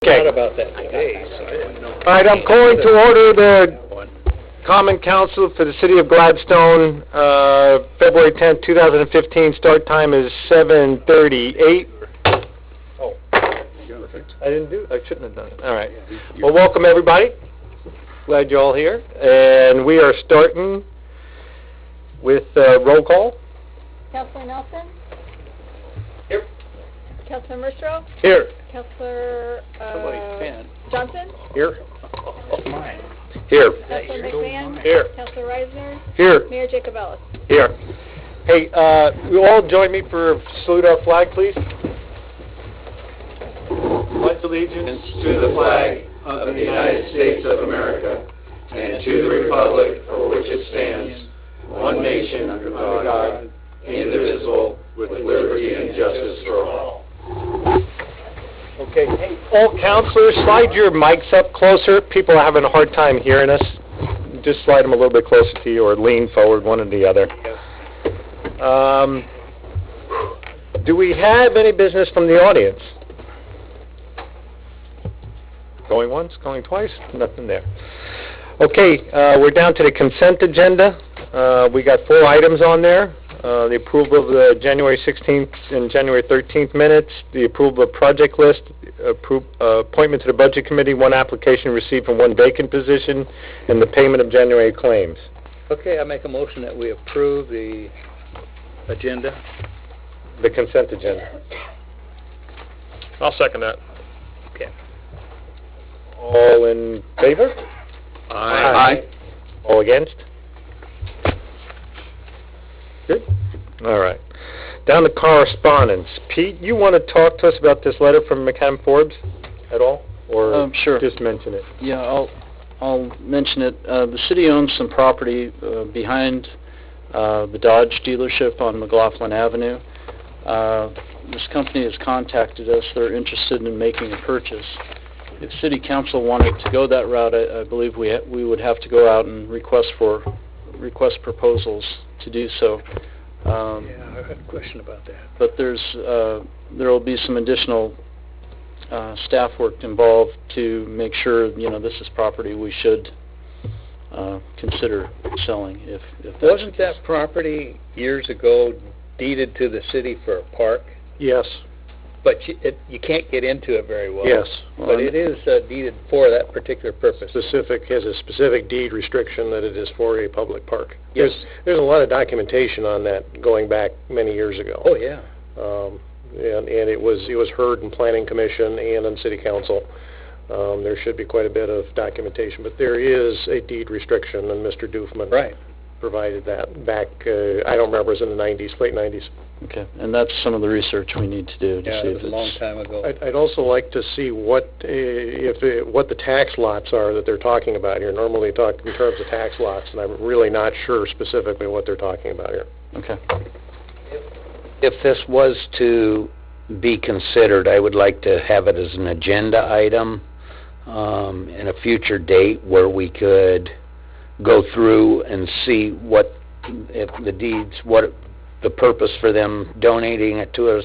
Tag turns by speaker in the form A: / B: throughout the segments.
A: forgot about that today, so I didn't know.
B: All right, I'm calling to order the Common Council for the City of Gladstone, February 10th, 2015. Start time is 7:38. Oh, I shouldn't have done it. All right. Well, welcome everybody. Glad you're all here. And we are starting with roll call.
C: Councilor Nelson?
B: Here.
C: Councilor Merschrow?
B: Here.
C: Councilor Johnson?
B: Here.
A: Mine.
B: Here.
C: Councilor McMahon?
B: Here.
C: Councilor Reisner?
B: Here.
C: Mayor Jacob Ellis?
B: Here. Hey, will all join me for salute our flag, please? Pledge allegiance
D: to the flag of the United States of America and to the republic for which it stands, one nation under God, indivisible, with liberty and justice for all.
B: Okay. Hey, all councilors, slide your mics up closer. People are having a hard time hearing us. Just slide them a little bit closer to you or lean forward, one or the other. Do we have any business from the audience? Going once, going twice? Nothing there. Okay, we're down to the consent agenda. We got 4 items on there. The approval of the January 16th and January 13th minutes, the approval of project list, appointment to the Budget Committee, 1 application received from 1 vacant position, and the payment of January claims.
A: Okay, I make a motion that we approve the agenda.
B: The consent agenda.
E: I'll second that.
A: Okay.
B: All in favor?
A: Aye.
B: All against? Good. All right. Down to correspondence. Pete, you want to talk to us about this letter from McCann Forbes at all? Or
F: sure.
B: Just mention it?
F: Yeah, I'll mention it. The city owns some property behind the Dodge dealership on McLaughlin Avenue. This company has contacted us. They're interested in making a purchase. If City Council wanted to go that route, I believe we would have to go out and request proposals to do so.
A: Yeah, I had a question about that.
F: But there will be some additional staff work involved to make sure this is property we should consider selling. If
A: Wasn't that property years ago deeded to the city for a park?
B: Yes.
A: But you can't get into it very well.
B: Yes.
A: But it is deeded for that particular purpose.
E: Has a specific deed restriction that it is for a public park.
A: Yes.
E: There's a lot of documentation on that going back many years ago.
A: Oh, yeah.
E: And it was heard in Planning Commission and in City Council. There should be quite a bit of documentation, but there is a deed restriction, and Mr. Doofman provided that back, I don't remember, it was in the 90s, late 90s.
F: Okay, and that's some of the research we need to do to see
A: it
F: if
A: was a long time ago.
E: I'd also like to see what the tax lots are that they're talking about here. Normally talk in terms of tax lots, and I'm really not sure specifically what they're talking about here.
F: Okay.
D: If this was to be considered, I would like to have it as an agenda item in a future date where we could go through and see what if the deeds, what the purpose for them donating it to us.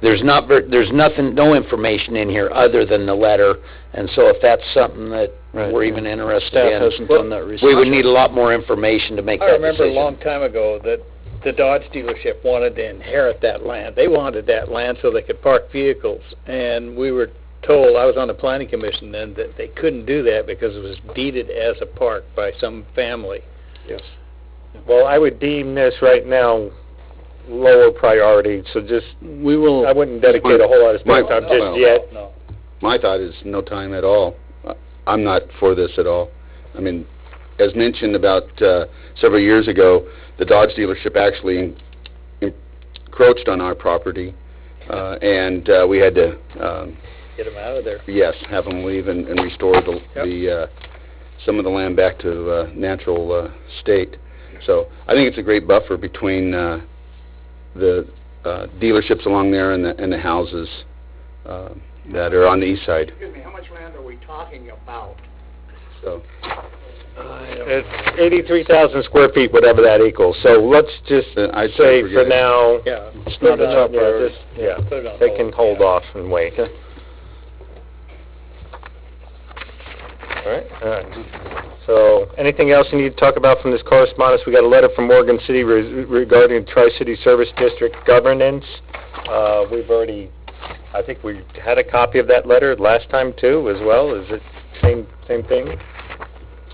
D: There's nothing, no information in here other than the letter, and so if that's something that we're even interested
F: Staff
D: in,
F: hasn't done that research.
D: we would need a lot more information to make that decision.
A: I remember a long time ago that the Dodge dealership wanted to inherit that land. They wanted that land so they could park vehicles, and we were told, I was on the Planning Commission then, that they couldn't do that because it was deeded as a park by some family.
B: Yes. Well, I would deem this right now lower priority, so I wouldn't dedicate a whole lot of time just yet.
A: No.
G: My thought is no time at all. I'm not for this at all. I mean, as mentioned about several years ago, the Dodge dealership actually encroached on our property, and we had to
A: get them out of there.
G: Yes, have them leave and restore some of the land back to natural state. So I think it's a great buffer between the dealerships along there and the houses that are on the east side.
H: Excuse me, how much land are we talking about?
G: So
B: it's 83,000 square feet, whatever that equals. So let's just say for now,
A: yeah,
B: it's not a top priority.
A: Put it on
B: They
A: hold,
B: can hold off and wait.
F: Okay.
B: All right. So, anything else you need to talk about from this correspondence? We got a letter from Morgan City regarding Tri-City Service District governance. We've already, I think we had a copy of that letter last time too, as well. Is it same thing?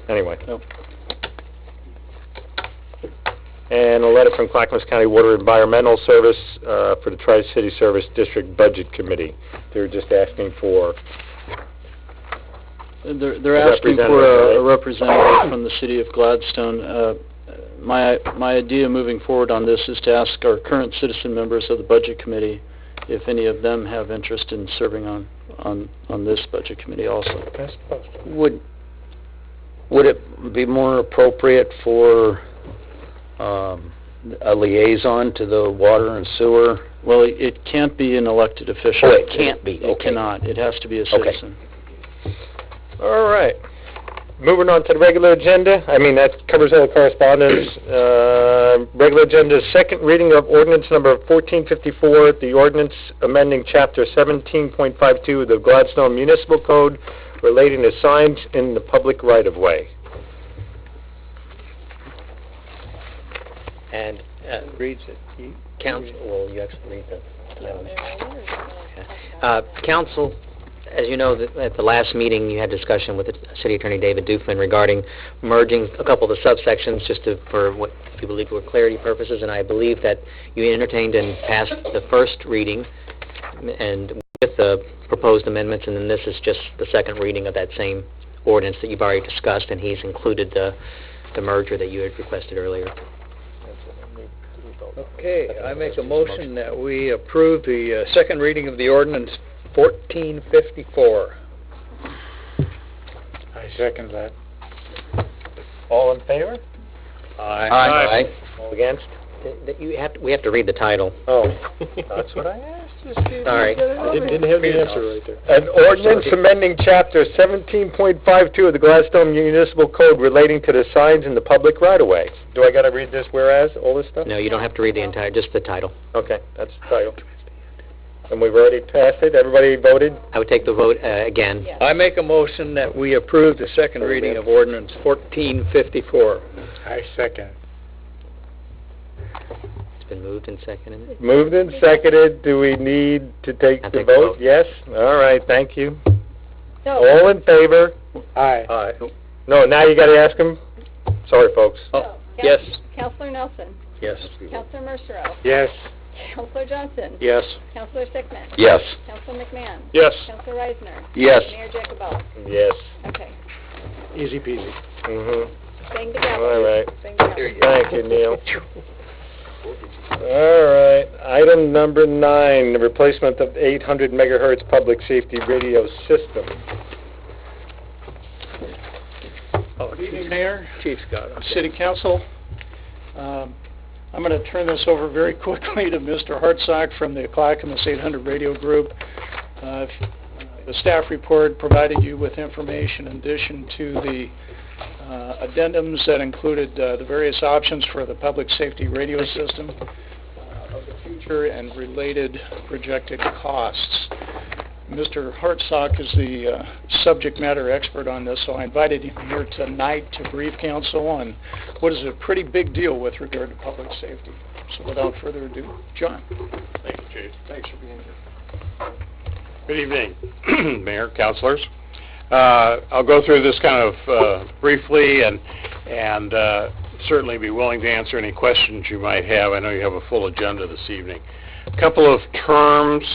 B: Anyway.
F: No.
B: And a letter from Clackamas County Water Environmental Service for the Tri-City Service District Budget Committee. They're just asking for...
F: They're asking for a representative from the city of Gladstone. My idea moving forward on this is to ask our current citizen members of the Budget Committee if any of them have interest in serving on this Budget Committee also.
D: Would it be more appropriate for a liaison to the water and sewer?
F: Well, it can't be an elected official.
D: Oh, it can't be.
F: It cannot. It has to be a citizen.
B: All right. Moving on to the regular agenda. That covers all the correspondence. Regular agenda, second reading of ordinance number 1454, the ordinance amending chapter 17.52 of the Gladstone Municipal Code relating to signs in the public right-of-way.
A: And reads it.
I: Council, well, you actually read the council, as you know, at the last meeting, you had discussion with the City Attorney David Dufman regarding merging a couple of the subsections for what we believe were clarity purposes, and I believe that you entertained and passed the first reading and with the proposed amendments, and then this is just the second reading of that same ordinance that you've already discussed, and he's included the merger that you had requested earlier.
A: Okay, I make a motion that we approve the second reading of the ordinance 1454.
B: I second that. All in favor?
D: Aye.
B: All against?
I: We have to read the title.
B: Oh, that's what I asked.
I: Sorry.
E: I didn't have the answer right there.
B: An ordinance amending chapter 17.52 of the Gladstone Municipal Code relating to the signs in the public right-of-way. Do I got to read this whereas, all this stuff?
I: No, you don't have to read the entire, just the title.
B: Okay, that's the title. And we've already passed it? Everybody voted?
I: I would take the vote again.
A: I make a motion that we approve the second reading of ordinance 1454.
B: I second.
I: It's been moved and seconded.
B: Moved and seconded. Do we need to take the vote? Yes? All right, thank you.
C: No.
B: All in favor? Aye.
A: Aye.
B: No, now you got to ask them? Sorry, folks.
A: Oh, yes.
C: Councilor Nelson.
A: Yes.
C: Councilor Mercero.
B: Yes.
C: Councilor Johnson.
A: Yes.
C: Councilor Sickman.
D: Yes.
C: Councilor McMahon.
B: Yes.
C: Councilor Reisner.
D: Yes.
C: Mayor Jacobowitz.
B: Yes.
C: Okay.
E: Easy peasy.
B: Mm-hmm.
C: Bang the gavel.
B: All right.
C: Bang the gavel.
B: Thank you, Neil. All right. Item number 9, the replacement of 800 megahertz public safety radio system.
A: Oh,
H: Good evening, Mayor,
A: Chief's got it.
H: City Council. I'm going to turn this over very quickly to Mr. Hartsock from the Clackamas 800 Radio Group. The staff report provided you with information in addition to the addendums that included the various options for the public safety radio system of the future and related projected costs. Mr. Hartsock is the subject matter expert on this, so I invited him here tonight to brief council on what is a pretty big deal with regard to public safety. So without further ado, John.
J: Thank you, Chief.
H: Thanks for being here.
J: Good evening, Mayor, councilors. I'll go through this kind of briefly and certainly be willing to answer any questions you might have. I know you have a full agenda this evening. A couple of terms.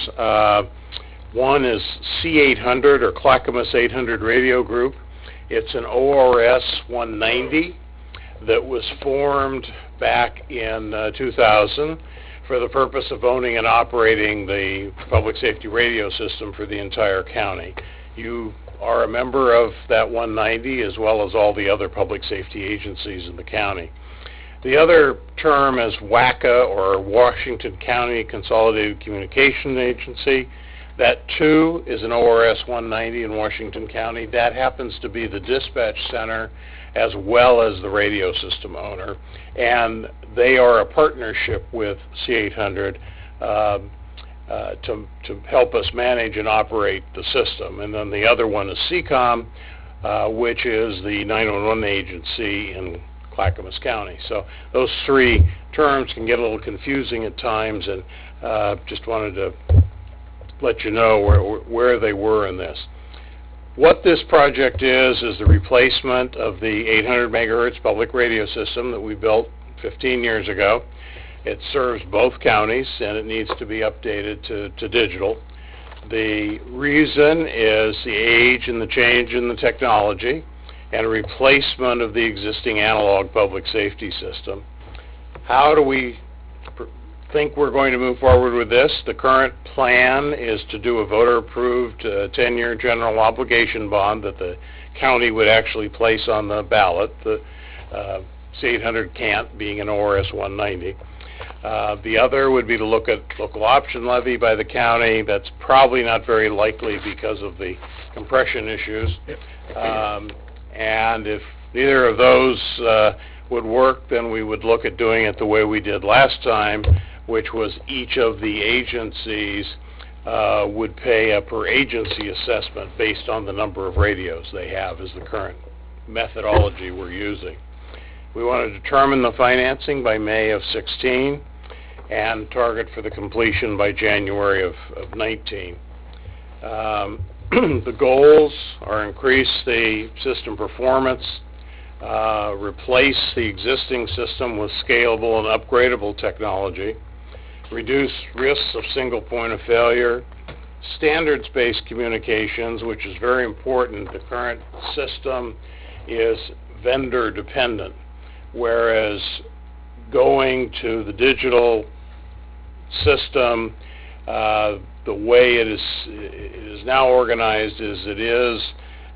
J: One is C800 or Clackamas 800 Radio Group. It's an ORS 190 that was formed back in 2000 for the purpose of owning and operating the public safety radio system for the entire county. You are a member of that 190 as well as all the other public safety agencies in the county. The other term is WACA, or Washington County Consolidated Communication Agency. That too is an ORS 190 in Washington County. That happens to be the dispatch center as well as the radio system owner, and they are a partnership with C800 to help us manage and operate the system. And then the other one is CCOM, which is the 911 agency in Clackamas County. So those three terms can get a little confusing at times, and just wanted to let you know where they were in this. What this project is the replacement of the 800 megahertz public radio system that we built 15 years ago. It serves both counties, and it needs to be updated to digital. The reason is the age and the change in the technology and a replacement of the existing analog public safety system. How do we think we're going to move forward with this? The current plan is to do a voter-approved 10-year general obligation bond that the county would actually place on the ballot, the C-800 can't, being an ORS 190. The other would be to look at local option levy by the county. That's probably not very likely because of the compression issues. And if neither of those would work, then we would look at doing it the way we did last time, which was each of the agencies would pay a per agency assessment based on the number of radios they have, is the current methodology we're using. We want to determine the financing by May of 16 and target for the completion by January of 19. The goals are increase the system performance, replace the existing system with scalable and upgradable technology, reduce risks of single point of failure, standards-based communications, which is very important. The current system is vendor dependent, whereas going to the digital system, the way it is now organized is it is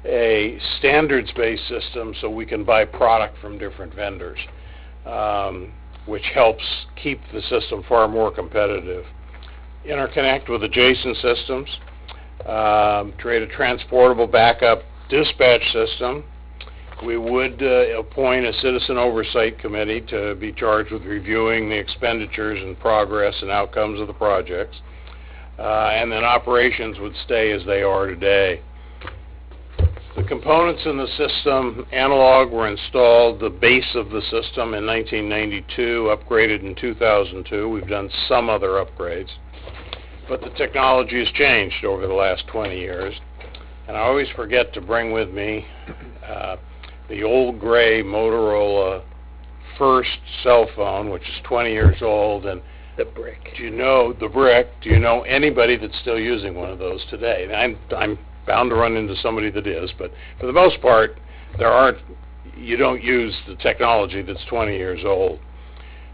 J: a standards-based system, so we can buy product from different vendors, which helps keep the system far more competitive. Interconnect with adjacent systems, create a transportable backup dispatch system. We would appoint a citizen oversight committee to be charged with reviewing the expenditures and progress and outcomes of the projects. And then operations would stay as they are today. The components in the system, analog, were installed, the base of the system in 1992, upgraded in 2002. We've done some other upgrades. But the technology has changed over the last 20 years. And I always forget to bring with me the old gray Motorola first cell phone, which is 20 years old, and
A: The brick.
J: do you know the brick? Do you know anybody that's still using one of those today? And I'm bound to run into somebody that is, but for the most part, you don't use the technology that's 20 years old.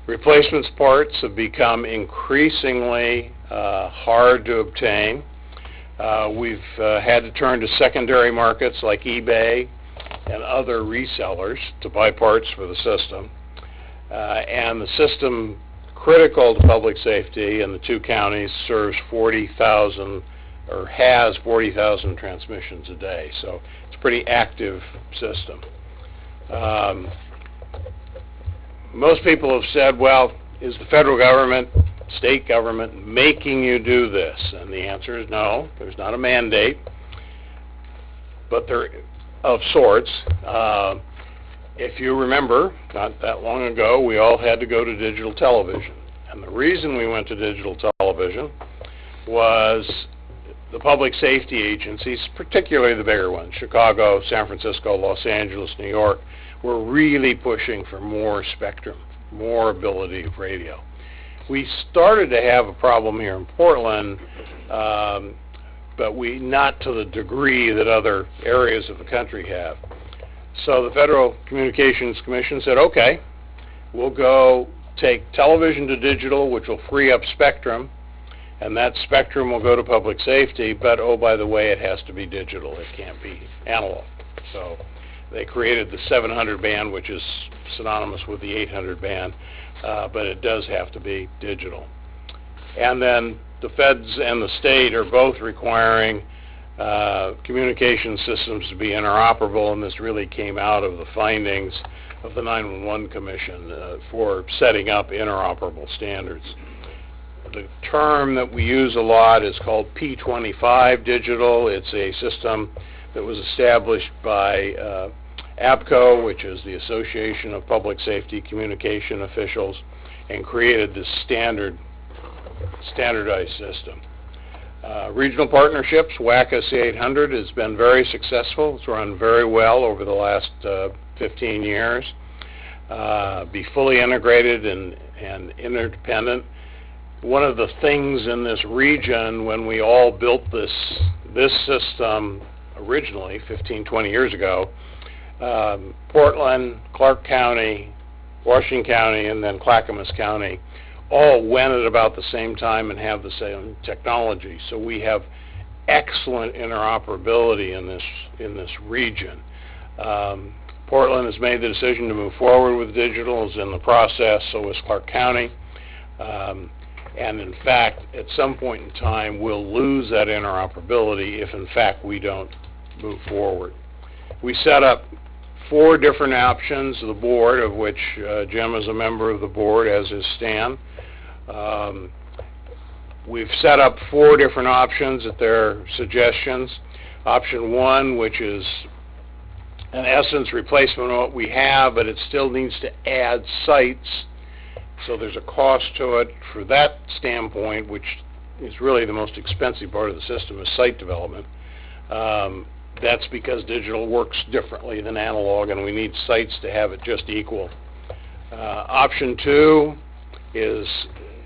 J: Replacement parts have become increasingly hard to obtain. We've had to turn to secondary markets like eBay and other resellers to buy parts for the system. And the system critical to public safety in the two counties serves 40,000 or has 40,000 transmissions a day. So it's a pretty active system. Most people have said, well, is the federal government, state government making you do this? And the answer is no, there's not a mandate, but they're of sorts. If you remember, not that long ago, we all had to go to digital television. And the reason we went to digital television was the public safety agencies, particularly the bigger ones, Chicago, San Francisco, Los Angeles, New York, were really pushing for more spectrum, more ability of radio. We started to have a problem here in Portland, but not to the degree that other areas of the country have. So the Federal Communications Commission said, okay, we'll go take television to digital, which will free up spectrum, and that spectrum will go to public safety, but oh, by the way, it has to be digital. It can't be analog. So they created the 700 band, which is synonymous with the 800 band, but it does have to be digital. And then the feds and the state are both requiring communication systems to be interoperable, and this really came out of the findings of the 911 Commission for setting up interoperable standards. The term that we use a lot is called P25 digital. It's a system that was established by APCO, which is the Association of Public Safety Communication Officials, and created this standardized system. Regional partnerships, WACA C800 has been very successful. It's run very well over the last 15 years. Be fully integrated and interdependent. One of the things in this region, when we all built this system originally 15, 20 years ago, Portland, Clark County, Washington County, and then Clackamas County all went at about the same time and have the same technology. So we have excellent interoperability in this region. Portland has made the decision to move forward with digital, is in the process, so is Clark County. And in fact, at some point in time, we'll lose that interoperability if in fact we don't move forward. We set up 4 different options of the board, of which Jim is a member of the board, as is Stan. We've set up 4 different options at their suggestions. Option 1, which is in essence replacement of what we have, but it still needs to add sites, so there's a cost to it. For that standpoint, which is really the most expensive part of the system, is site development. That's because digital works differently than analog, and we need sites to have it just equal. Option 2 is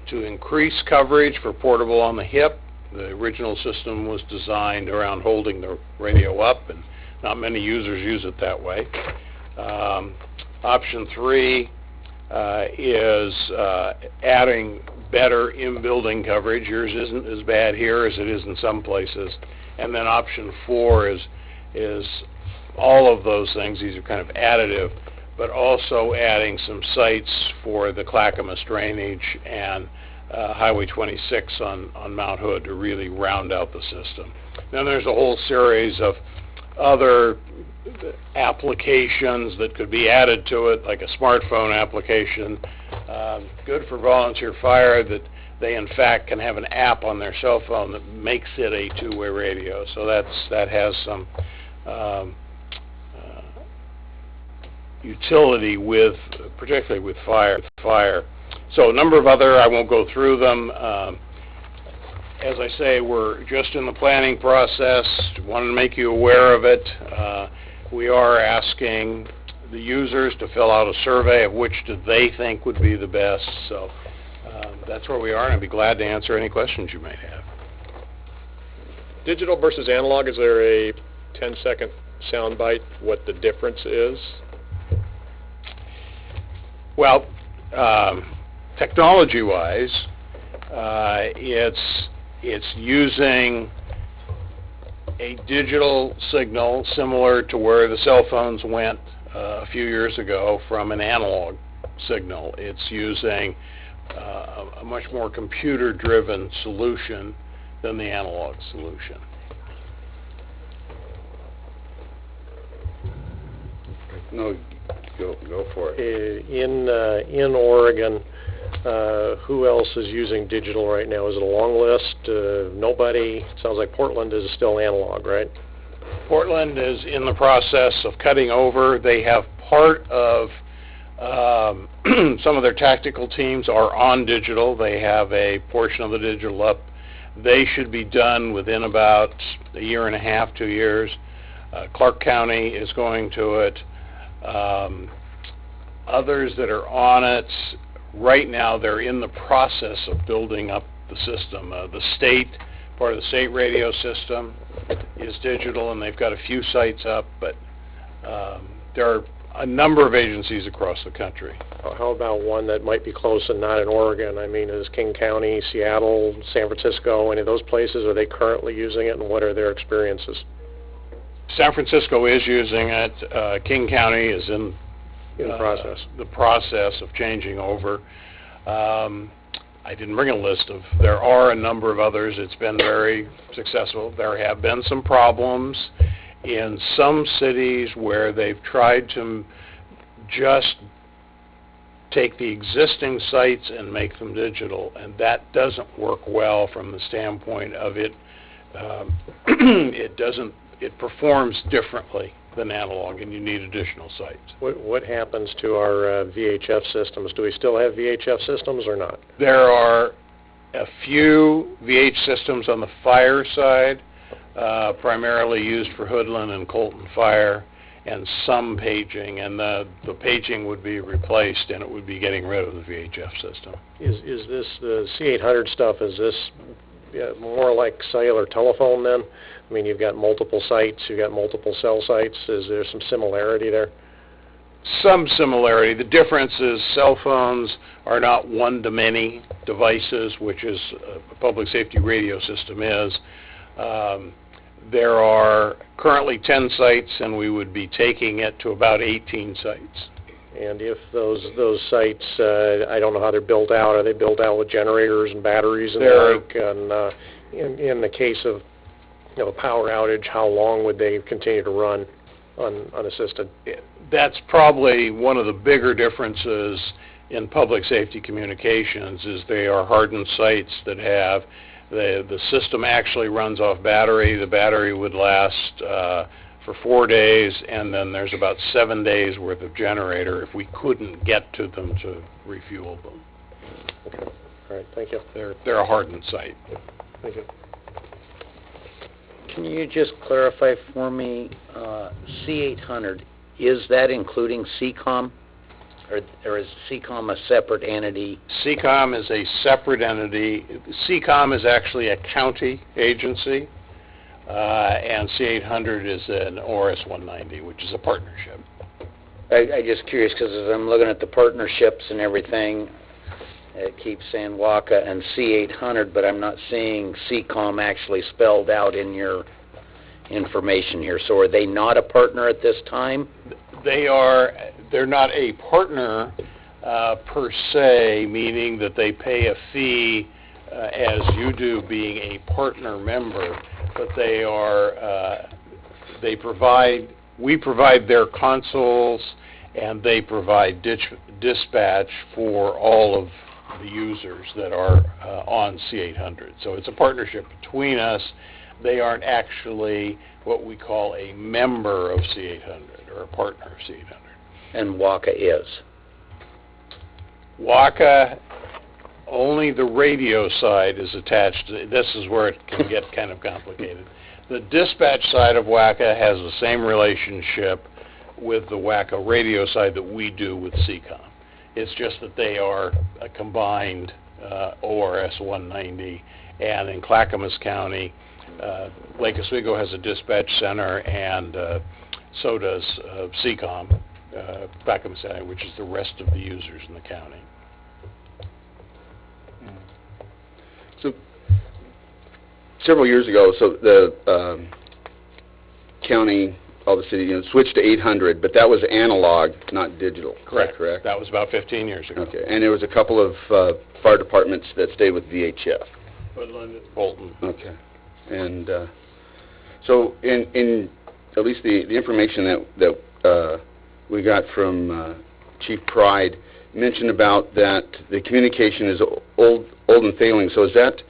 J: to increase coverage for portable on the hip. The original system was designed around holding the radio up, and not many users use it that way. Option 3 is adding better in-building coverage. Yours isn't as bad here as it is in some places. And then option 4 is all of those things. These are kind of additive, but also adding some sites for the Clackamas drainage and Highway 26 on Mount Hood to really round out the system. Then there's a whole series of other applications that could be added to it, like a smartphone application, good for volunteer fire, that they in fact can have an app on their cell phone that makes it a two-way radio. So that has some utility with, particularly with fire. So a number of other, I won't go through them. As I say, we're just in the planning process. Wanted to make you aware of it. We are asking the users to fill out a survey of which do they think would be the best. So that's where we are, and I'd be glad to answer any questions you may have.
E: Digital versus analog, is there a 10-second soundbite what the difference is?
J: Well, technology-wise, it's using a digital signal similar to where the cell phones went a few years ago from an analog signal. It's using a much more computer-driven solution than the analog solution.
G: No, go for it.
E: In Oregon, who else is using digital right now? Is it a long list? Nobody? Sounds like Portland is still analog, right?
J: Portland is in the process of cutting over. They have part of some of their tactical teams are on digital. They have a portion of the digital up. They should be done within about a year and a half, 2 years. Clark County is going to it. Others that are on it, right now they're in the process of building up the system. The state, part of the state radio system is digital, and they've got a few sites up, but there are a number of agencies across the country.
E: How about one that might be close and not in Oregon? I mean, is King County, Seattle, San Francisco, any of those places, are they currently using it, and what are their experiences?
J: San Francisco is using it. King County is in the process of changing over. I didn't bring a list of, there are a number of others. It's been very successful. There have been some problems in some cities where they've tried to just take the existing sites and make them digital, and that doesn't work well from the standpoint of it. It doesn't it performs differently than analog, and you need additional sites.
E: What happens to our VHF systems? Do we still have VHF systems or not?
J: There are a few VH systems on the fire side, primarily used for Hoodland and Colton Fire, and some paging, and the paging would be replaced, and it would be getting rid of the VHF system.
E: Is this, the C800 stuff, is this more like cellular telephone then? I mean, you've got multiple sites, you've got multiple cell sites. Is there some similarity there?
J: Some similarity. The difference is cell phones are not one-to-many devices, which is a public safety radio system is. There are currently 10 sites, and we would be taking it to about 18 sites.
E: And if those sites, I don't know how they're built out. Are they built out with generators and batteries and the like? And in the case of a power outage, how long would they continue to run unassisted?
J: That's probably one of the bigger differences in public safety communications is they are hardened sites that have the system actually runs off battery. The battery would last for 4 days, and then there's about 7 days worth of generator if we couldn't get to them to refuel them.
E: Okay. All right. Thank you.
J: They're a hardened site.
E: Thank you.
D: Can you just clarify for me, C800, is that including CCOM? Or is CCOM a separate entity?
J: CCOM is a separate entity. CCOM is actually a county agency, and C800 is an ORS 190, which is a partnership.
D: I just curious because as I'm looking at the partnerships and everything, it keeps saying WACA and C800, but I'm not seeing CCOM actually spelled out in your information here. So are they not a partner at this time?
J: They're not a partner per se, meaning that they pay a fee as you do being a partner member, but we provide their consoles and they provide dispatch for all of the users that are on C800. So it's a partnership between us. They aren't actually what we call a member of C800 or a partner of C800.
D: And WACA is?
J: WACA, only the radio side is attached. This is where it can get kind of complicated. The dispatch side of WACA has the same relationship with the WACA radio side that we do with CCOM. It's just that they are a combined ORS 190, and in Clackamas County, Lake Oswego has a dispatch center, and so does CCOM, Clackamas County, which is the rest of the users in the county.
G: So several years ago, so the county, all the city, switched to 800, but that was analog, not digital.
J: Correct.
G: Correct.
J: That was about 15 years ago.
G: Okay, and there was a couple of fire departments that stayed with VHF.
J: Woodland and Bolton.
G: Okay, and so in at least the information that we got from Chief Pride mentioned about that the communication is old and failing. So is that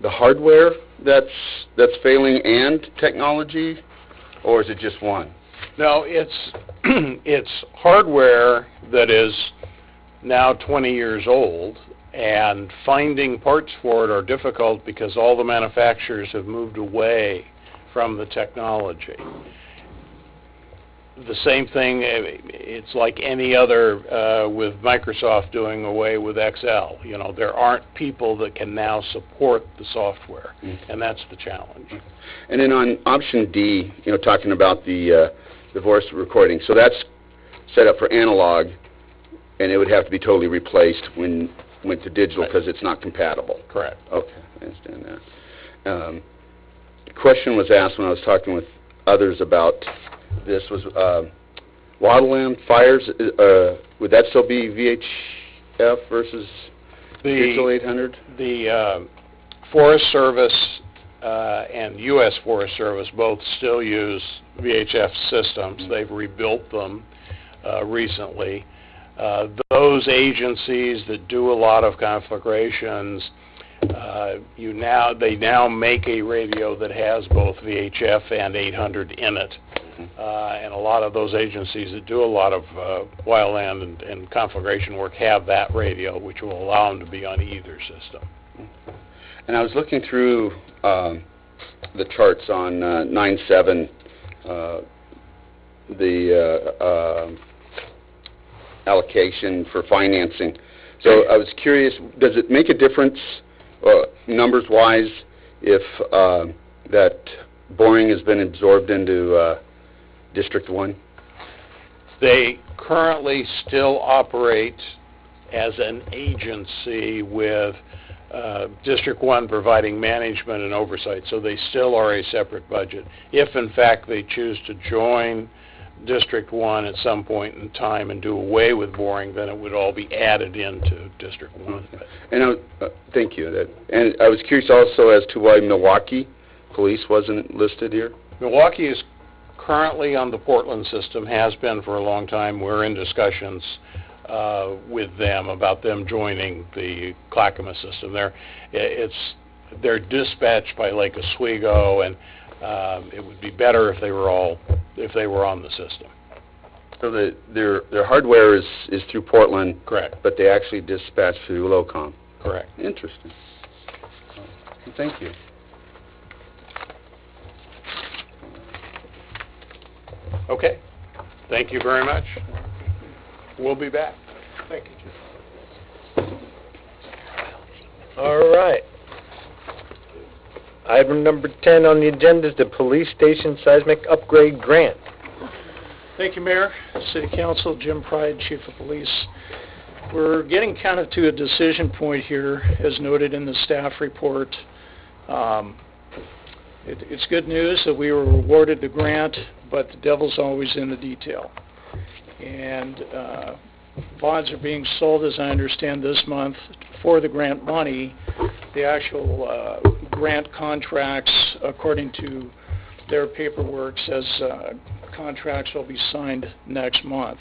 G: the hardware that's failing and technology, or is it just one?
J: No, it's it's hardware that is now 20 years old, and finding parts for it are difficult because all the manufacturers have moved away from the technology. The same thing, it's like any other with Microsoft doing away with Excel. There aren't people that can now support the software, and that's the challenge.
G: And then on option D, talking about the voice recording, so that's set up for analog, and it would have to be totally replaced when went to digital because it's not compatible.
J: Correct.
G: Okay, I understand that. The question was asked when I was talking with others about this was wildland fires. Would that still be VHF versus digital 800?
J: The Forest Service and U.S. Forest Service both still use VHF systems. They've rebuilt them recently. Those agencies that do a lot of conflagrations They now make a radio that has both VHF and 800 in it. And a lot of those agencies that do a lot of wildland and conflagration work have that radio, which will allow them to be on either system.
G: And I was looking through the charts on 9/7, the allocation for financing. So I was curious, does it make a difference, numbers-wise, if that boring has been absorbed into District 1?
J: They currently still operate as an agency with District 1 providing management and oversight, so they still are a separate budget. If, in fact, they choose to join District 1 at some point in time and do away with boring, then it would all be added into District 1.
G: And thank you. And I was curious also as to why Milwaukee Police wasn't listed here.
J: Milwaukee is currently on the Portland system, has been for a long time. We're in discussions with them about them joining the Clackamas system. They're dispatched by Lake Oswego, and it would be better if they were on the system.
G: So their hardware is through Portland.
J: Correct.
G: But they actually dispatch through Locom.
J: Correct.
G: Interesting. Thank you.
J: Okay. Thank you very much. We'll be back. Thank you, Jim.
B: All right. Item number 10 on the agenda is the police station seismic upgrade grant.
H: Thank you, Mayor, City Council, Jim Pride, Chief of Police. We're getting kind of to a decision point here, as noted in the staff report. It's good news that we were awarded the grant, but the devil's always in the detail. And bonds are being sold, as I understand, this month for the grant money. The actual grant contracts, according to their paperwork, says contracts will be signed next month.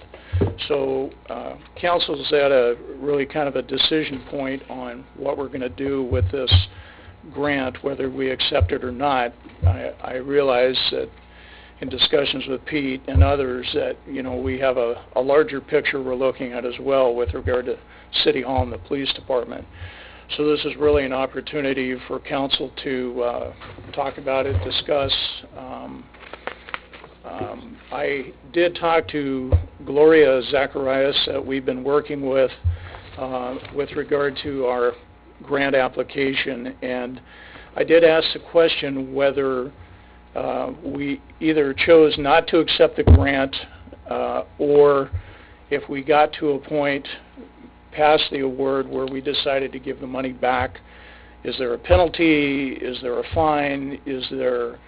H: So council's at a really kind of a decision point on what we're going to do with this grant, whether we accept it or not. I realize that in discussions with Pete and others that, we have a larger picture we're looking at as well with regard to City Hall and the Police Department. So this is really an opportunity for council to talk about it, discuss. I did talk to Gloria Zacharias that we've been working with regard to our grant application, and I did ask the question whether we either chose not to accept the grant or if we got to a point past the award where we decided to give the money back, is there a penalty, is there a fine, is there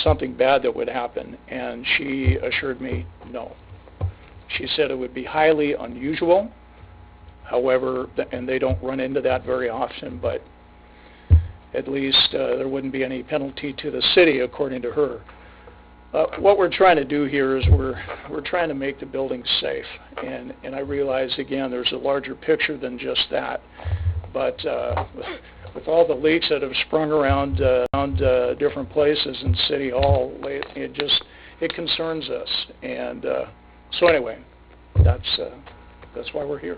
H: something bad that would happen? And she assured me no. She said it would be highly unusual, however, and they don't run into that very often, but at least there wouldn't be any penalty to the city, according to her. What we're trying to do here is we're trying to make the building safe, and I realize, again, there's a larger picture than just that. But with all the leaks that have sprung around different places in City Hall, it concerns us. And so anyway, that's why we're here.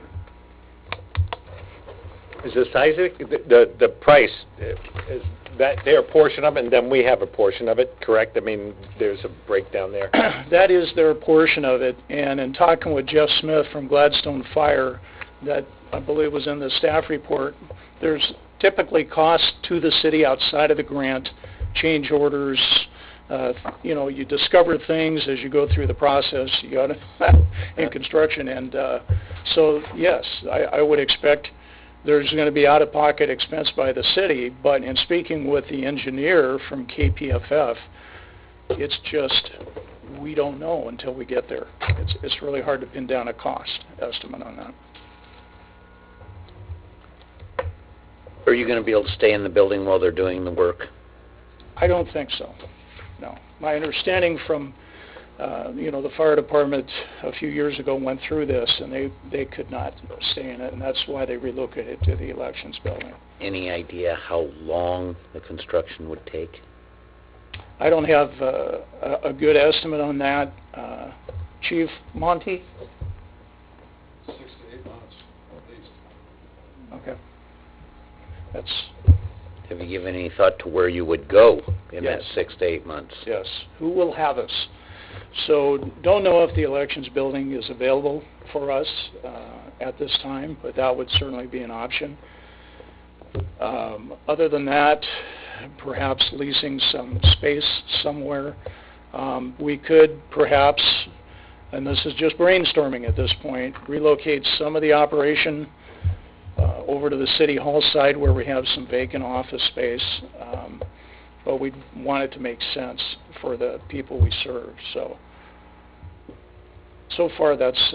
B: Is the seismic, the price, is that their portion of it, and then we have a portion of it, correct? I mean, there's a breakdown there.
H: That is their portion of it, and in talking with Jeff Smith from Gladstone Fire, that I believe was in the staff report, there's typically costs to the city outside of the grant, change orders, you discover things as you go through the process, you got in construction, and so yes, I would expect there's going to be out-of-pocket expense by the city, but in speaking with the engineer from KPFF, it's just, we don't know until we get there. It's really hard to pin down a cost estimate on that.
D: Are you going to be able to stay in the building while they're doing the work?
H: I don't think so, no. My understanding from The fire department a few years ago went through this, and they could not stay in it, and that's why they relocated to the elections building.
D: Any idea how long the construction would take?
H: I don't have a good estimate on that. Chief Monty?
K: 6 to 8 months, at least.
H: Okay. That's...
D: Have you given any thought to where you would go in
H: Yes.
D: that 6 to 8 months?
H: Yes. Who will have us? So don't know if the elections building is available for us at this time, but that would certainly be an option. Other than that, perhaps leasing some space somewhere. We could perhaps, and this is just brainstorming at this point, relocate some of the operation over to the City Hall side where we have some vacant office space, but we want it to make sense for the people we serve. So far that's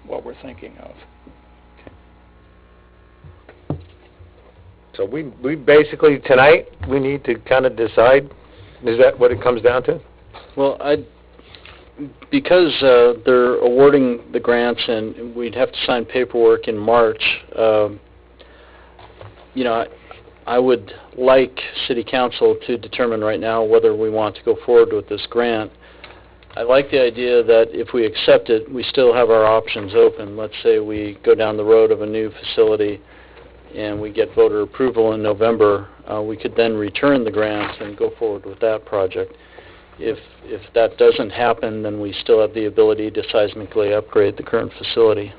H: what we're thinking of.
B: So we basically, tonight, we need to kind of decide, is that what it comes down to?
F: Well, because they're awarding the grants and we'd have to sign paperwork in March, I would like City Council to determine right now whether we want to go forward with this grant. I like the idea that if we accept it, we still have our options open. Let's say we go down the road of a new facility and we get voter approval in November, we could then return the grant and go forward with that project. If that doesn't happen, then we still have the ability to seismically upgrade the current facility.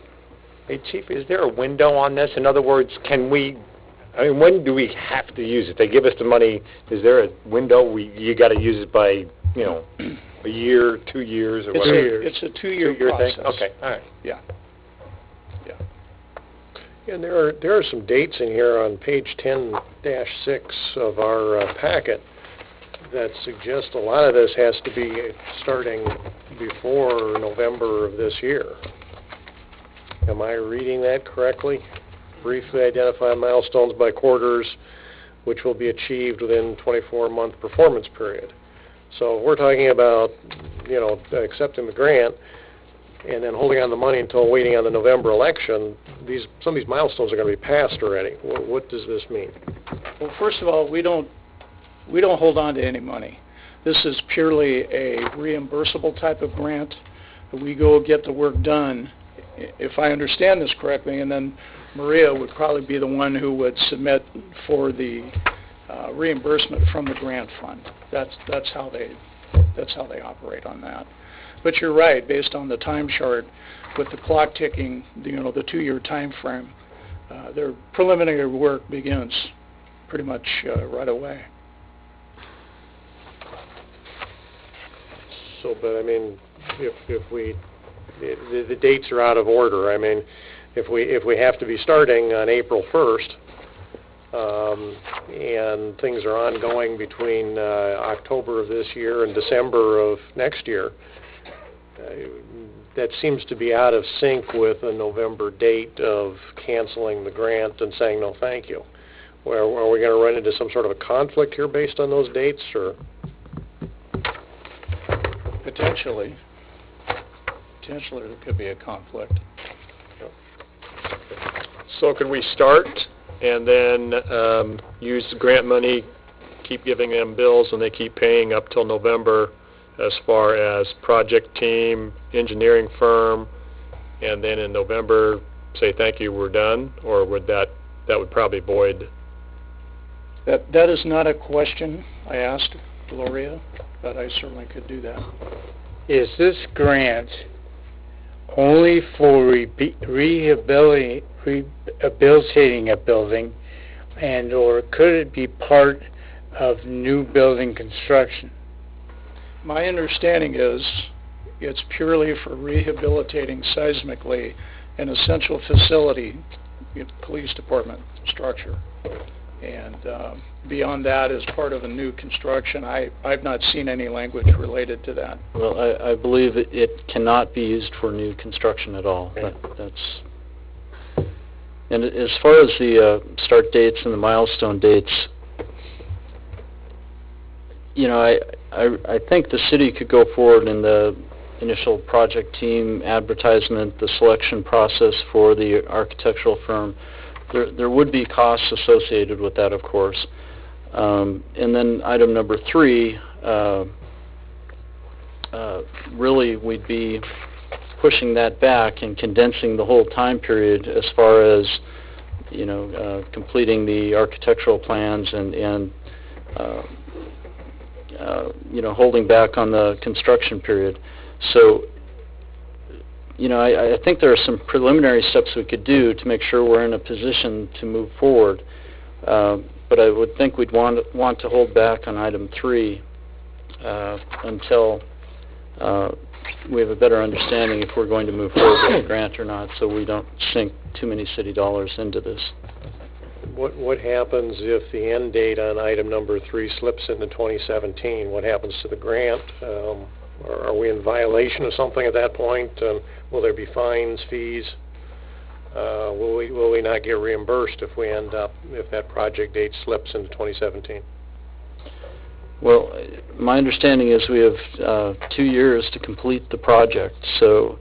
B: Hey, Chief, is there a window on this? In other words, when do we have to use it? They give us the money, is there a window you got to use it by, a year, 2 years, or whatever?
H: It's a two-year
B: thing?
H: process.
B: Okay, all right.
H: Yeah.
E: And there are some dates in here on page 10-6 of our packet that suggest a lot of this has to be starting before November of this year. Am I reading that correctly? Briefly identify milestones by quarters, which will be achieved within 24-month performance period. So we're talking about, accepting the grant and then holding on the money until waiting on the November election. Some of these milestones are going to be passed already. What does this mean?
H: Well, first of all, we don't hold on to any money. This is purely a reimbursable type of grant. We go get the work done, if I understand this correctly, and then Maria would probably be the one who would submit for the reimbursement from the grant fund. That's how they operate on that. But you're right, based on the time chart, with the clock ticking, the 2-year time frame, their preliminary work begins pretty much right away.
E: So, but I mean, if we, the dates are out of order. I mean, if we have to be starting on April 1st, and things are ongoing between October of this year and December of next year, that seems to be out of sync with a November date of canceling the grant and saying no thank you. Are we going to run into some sort of a conflict here based on those dates, or?
H: Potentially there could be a conflict.
B: So can we start and then use the grant money, keep giving them bills, and they keep paying up till November as far as project team, engineering firm, and then in November say thank you, we're done? Or would that would probably void?
H: That is not a question I asked Gloria, but I certainly could do that.
A: Is this grant only for rehabilitating a building, and or could it be part of new building construction?
H: My understanding is it's purely for rehabilitating seismically an essential facility, police department structure. And beyond that, as part of a new construction, I've not seen any language related to that.
F: Well, I believe it cannot be used for new construction at all. And as far as the start dates and the milestone dates, I think the city could go forward in the initial project team advertisement, the selection process for the architectural firm. There would be costs associated with that, of course. And then item number 3, really we'd be pushing that back and condensing the whole time period as far as, completing the architectural plans and holding back on the construction period. So, I think there are some preliminary steps we could do to make sure we're in a position to move forward. But I would think we'd want to hold back on item 3 until we have a better understanding if we're going to move forward with the grant or not, so we don't sink too many city dollars into this.
E: What happens if the end date on item number 3 slips into 2017? What happens to the grant? Are we in violation of something at that point? Will there be fines, fees? Will we not get reimbursed if that project date slips into 2017?
F: Well, my understanding is we have 2 years to complete the project. So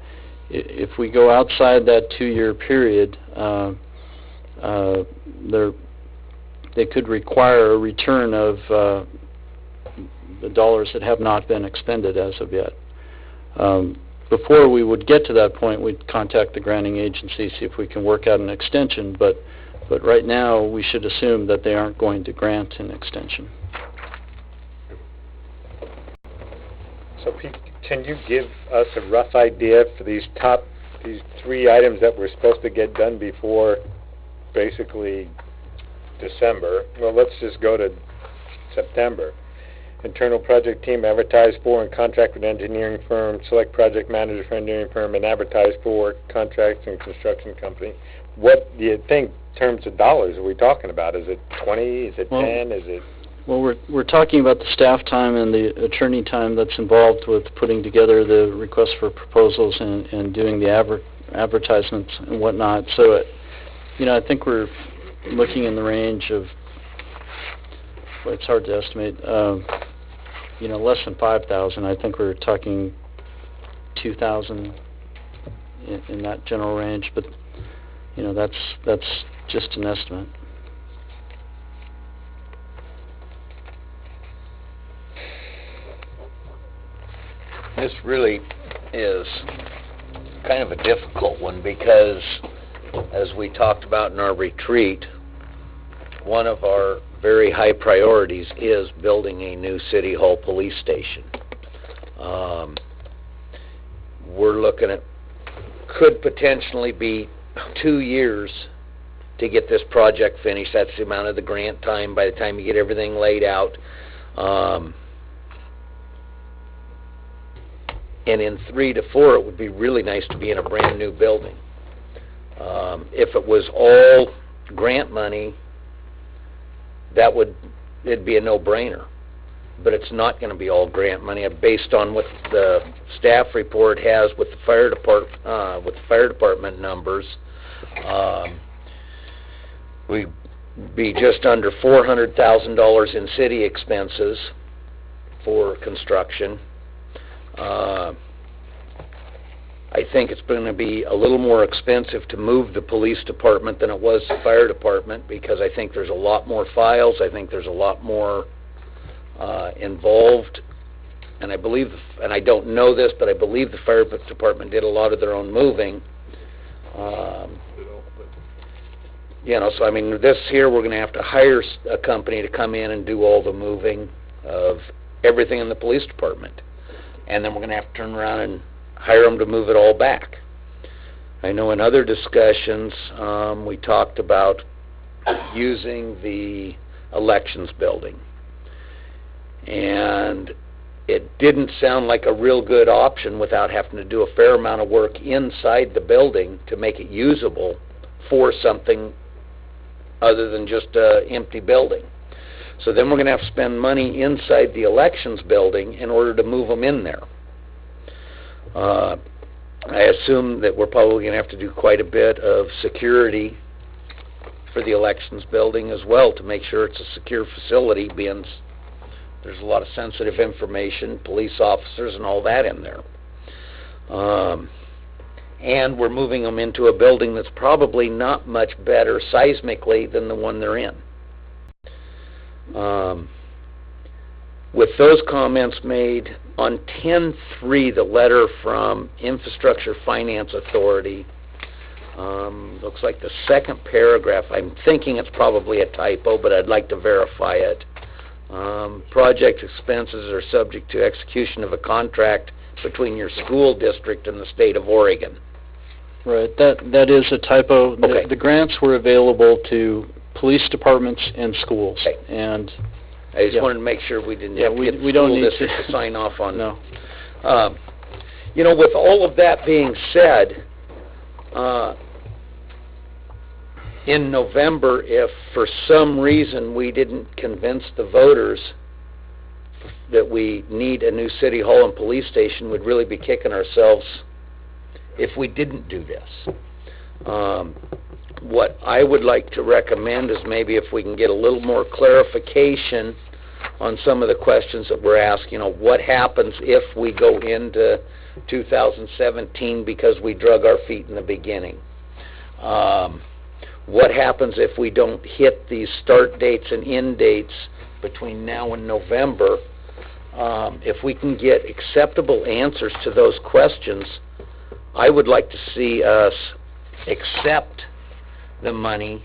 F: if we go outside that 2-year period, they could require a return of the dollars that have not been expended as of yet. Before we would get to that point, we'd contact the granting agency, see if we can work out an extension, but right now we should assume that they aren't going to grant an extension.
B: So Pete, can you give us a rough idea for these 3 items that we're supposed to get done before basically December? Well, let's just go to September. Internal project team advertise for and contract with engineering firm, select project manager for engineering firm, and advertise for contracts and construction company. What do you think in terms of dollars are we talking about? Is it 20? Is it 10? Is it...
F: Well, we're talking about the staff time and the attorney time that's involved with putting together the request for proposals and doing the advertisements and whatnot. So, I think we're looking in the range of, well, it's hard to estimate, less than 5,000. I think we're talking 2,000 in that general range, but that's just an estimate.
D: This really is kind of a difficult one because, as we talked about in our retreat, one of our very high priorities is building a new City Hall police station. We're looking at, could potentially be 2 years to get this project finished. That's the amount of the grant time by the time you get everything laid out. And in 3 to 4, it would be really nice to be in a brand new building. If it was all grant money, it'd be a no-brainer. But it's not going to be all grant money. Based on what the staff report has with the fire department numbers, we'd be just under $400,000 in city expenses for construction. I think it's going to be a little more expensive to move the police department than it was the fire department because I think there's a lot more files. I think there's a lot more involved. And I believe, and I don't know this, but I believe the fire department did a lot of their own moving. So I mean, this here we're going to have to hire a company to come in and do all the moving of everything in the police department. And then we're going to have to turn around and hire them to move it all back. I know in other discussions we talked about using the elections building. And it didn't sound like a real good option without having to do a fair amount of work inside the building to make it usable for something other than just an empty building. So then we're going to have to spend money inside the elections building in order to move them in there. I assume that we're probably going to have to do quite a bit of security for the elections building as well to make sure it's a secure facility, being There's a lot of sensitive information, police officers and all that in there. And we're moving them into a building that's probably not much better seismically than the one they're in. With those comments made, on 10-3, the letter from Infrastructure Finance Authority, looks like the second paragraph, I'm thinking it's probably a typo, but I'd like to verify it. Project expenses are subject to execution of a contract between your school district and the state of Oregon.
F: Right, that is a typo.
D: Okay.
F: The grants were available to police departments and schools.
D: Okay.
F: And
D: I just
F: yeah.
D: wanted to make sure we didn't
F: Yeah,
D: have to
F: we-
D: get the
F: we don't
D: school
F: need
D: district
F: to-
D: to sign off on.
F: No.
D: You know, with all of that being said, in November, if for some reason we didn't convince the voters that we need a new city hall and police station, we'd really be kicking ourselves if we didn't do this. What I would like to recommend is maybe if we can get a little more clarification on some of the questions that were asked. You know, what happens if we go into 2017 because we drug our feet in the beginning? What happens if we don't hit these start dates and end dates between now and November? If we can get acceptable answers to those questions, I would like to see us accept the money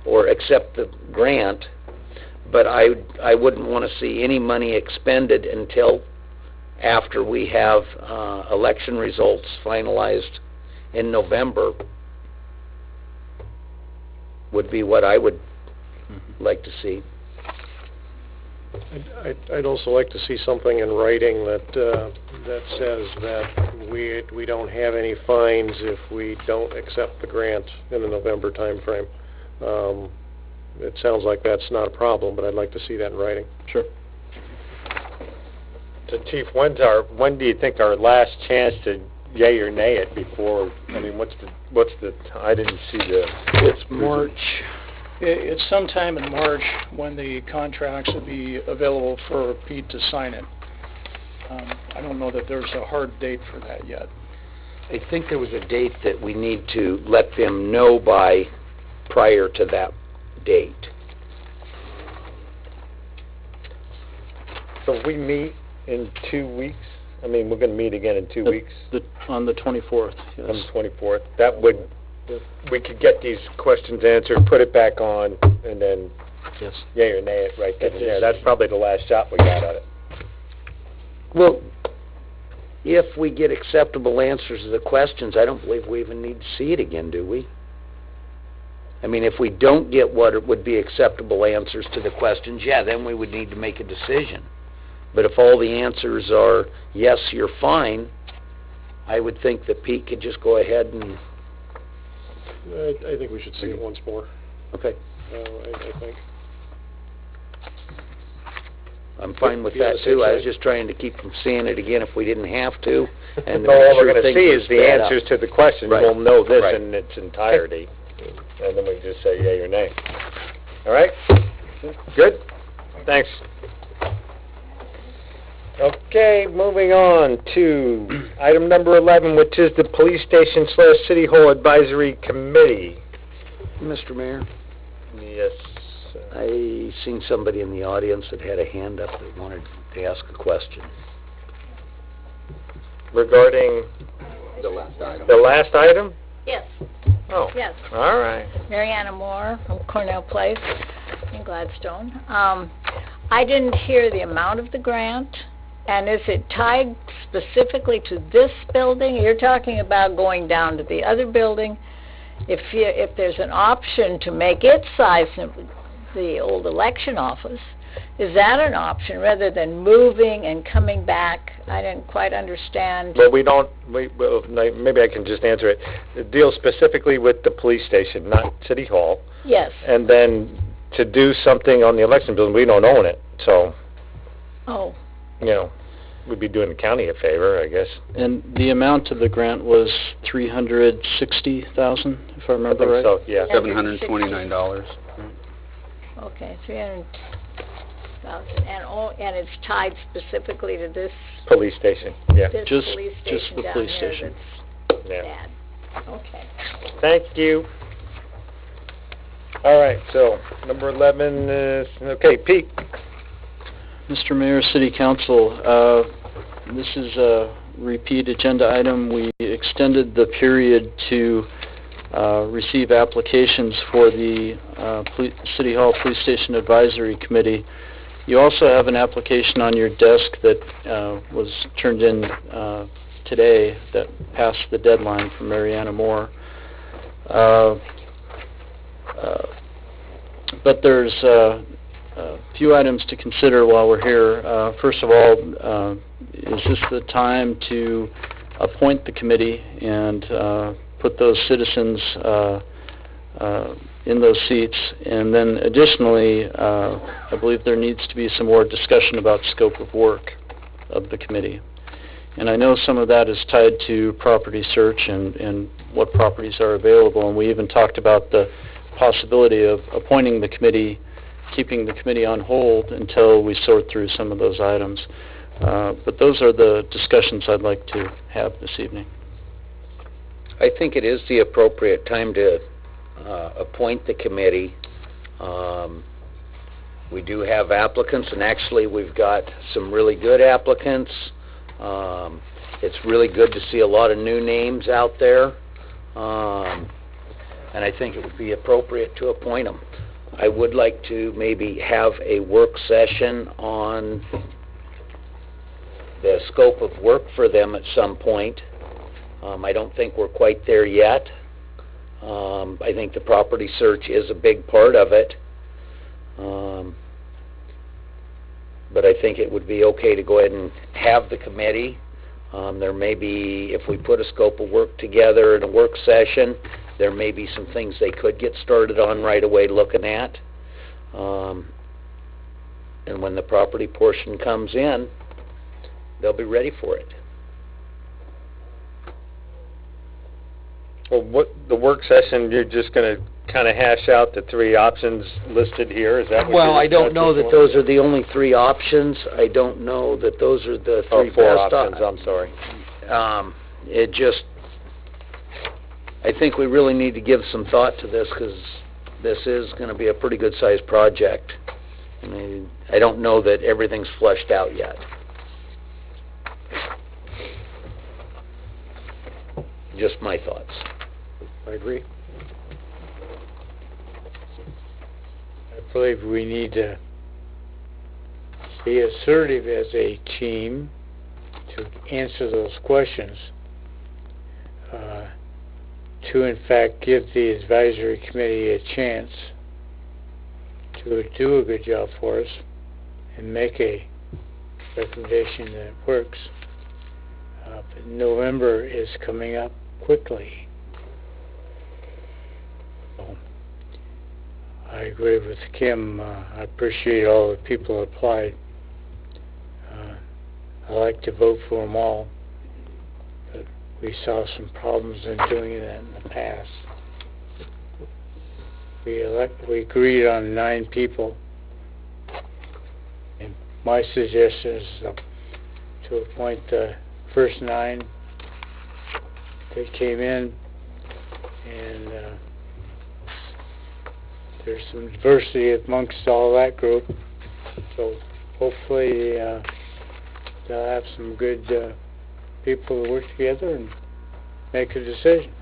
D: or accept the grant, but I wouldn't want to see any money expended until after we have election results finalized in November, would be what I would like to see.
E: I'd also like to see something in writing that says that we don't have any fines if we don't accept the grant in the November timeframe. It sounds like that's not a problem, but I'd like to see that in writing.
F: Sure.
B: So, Chief, when do you think our last chance to yay or nay it before? I mean, what's the? I didn't see the.
D: It's March.
H: It's sometime in March when the contracts will be available for Pete to sign it. I don't know that there's a hard date for that yet.
D: I think there was a date that we need to let them know by prior to that date.
B: So if we meet in 2 weeks, I mean, we're going to meet again in 2 weeks.
F: On the 24th, yes.
B: On the 24th. That would, we could get these questions answered, put it back on, and then
F: Yes.
B: yay or nay it right then and there. That's probably the last shot we got at it.
D: Well, if we get acceptable answers to the questions, I don't believe we even need to see it again, do we? I mean, if we don't get what would be acceptable answers to the questions, yeah, then we would need to make a decision. But if all the answers are, yes, you're fine, I would think that Pete could just go ahead and...
E: I think we should see it once more.
D: Okay.
E: I think.
D: I'm fine with
E: Yeah,
D: that, too. I was
E: essentially.
D: just trying to keep from seeing it again if we didn't have to. And
B: So all we're
D: sure
B: going to
D: things
B: see
D: are
B: is the
D: sped up.
B: answers to the questions.
D: Right.
B: We'll know this
D: Right.
B: in its entirety, and then we can just say yay or nay. All right? Good? Thanks. Okay, moving on to item number 11, which is the Police Station / City Hall Advisory Committee.
D: Mr. Mayor,
B: Yes.
D: I seen somebody in the audience that had a hand up that wanted to ask a question.
B: Regarding
G: The last item.
B: the last item?
C: Yes,
B: Oh,
C: yes.
B: all right.
C: Mariana Moore from Cornell Place in Gladstone. I didn't hear the amount of the grant, and is it tied specifically to this building? You're talking about going down to the other building. If there's an option to make it size the old election office, is that an option rather than moving and coming back? I didn't quite understand.
B: Well, maybe I can just answer it. It deals specifically with the police station, not City Hall.
C: Yes.
B: And then to do something on the election building, we don't own it, so,
C: Oh,
B: you know, we'd be doing the county a favor, I guess.
F: And the amount of the grant was $360,000, if I
B: I
F: remember
B: think
F: right?
B: so, yeah.
G: $729.
C: okay, 300. And it's tied specifically to this,
B: Police station, yeah.
C: this
F: Just-
C: police
F: just
C: station
F: the
C: down
F: police
C: here
F: station.
C: that's
B: Yeah.
C: bad. Okay.
B: Thank you. All right, so number 11 is, okay, Pete.
F: Mr. Mayor, City Council, this is a repeat agenda item. We extended the period to receive applications for the City Hall Police Station Advisory Committee. You also have an application on your desk that was turned in today that passed the deadline for Mariana Moore. But there's a few items to consider while we're here. First of all, is this the time to appoint the committee and put those citizens in those seats? And then additionally, I believe there needs to be some more discussion about scope of work of the committee. And I know some of that is tied to property search and what properties are available, and we even talked about the possibility of appointing the committee, keeping the committee on hold until we sort through some of those items. But those are the discussions I'd like to have this evening.
D: I think it is the appropriate time to appoint the committee. We do have applicants, and actually we've got some really good applicants. It's really good to see a lot of new names out there, and I think it would be appropriate to appoint them. I would like to maybe have a work session on the scope of work for them at some point. I don't think we're quite there yet. I think the property search is a big part of it. But I think it would be okay to go ahead and have the committee. There may be, if we put a scope of work together in a work session, there may be some things they could get started on right away looking at. And when the property portion comes in, they'll be ready for it.
B: Well, what, the work session, you're just going to kind of hash out the three options listed here, is that what
D: Well,
B: you're
D: I don't know that
B: for?
D: those are the only three options. I don't know that those are the three
B: four
D: best
B: options, I'm sorry.
D: It just, I think we really need to give some thought to this, because this is going to be a pretty good-sized project. I mean, I don't know that everything's fleshed out yet. Just my thoughts.
E: I agree.
A: I believe we need to be assertive as a team to answer those questions, to in fact give the advisory committee a chance to do a good job for us and make a recommendation that works. But November is coming up quickly. So, I agree with Kim. I appreciate all the people who applied. I like to vote for them all, but we saw some problems in doing that in the past. We agreed on 9 people, and my suggestion is to appoint the first 9 that came in, and there's some diversity amongst all that group, so hopefully they'll have some good people to work together and make a decision.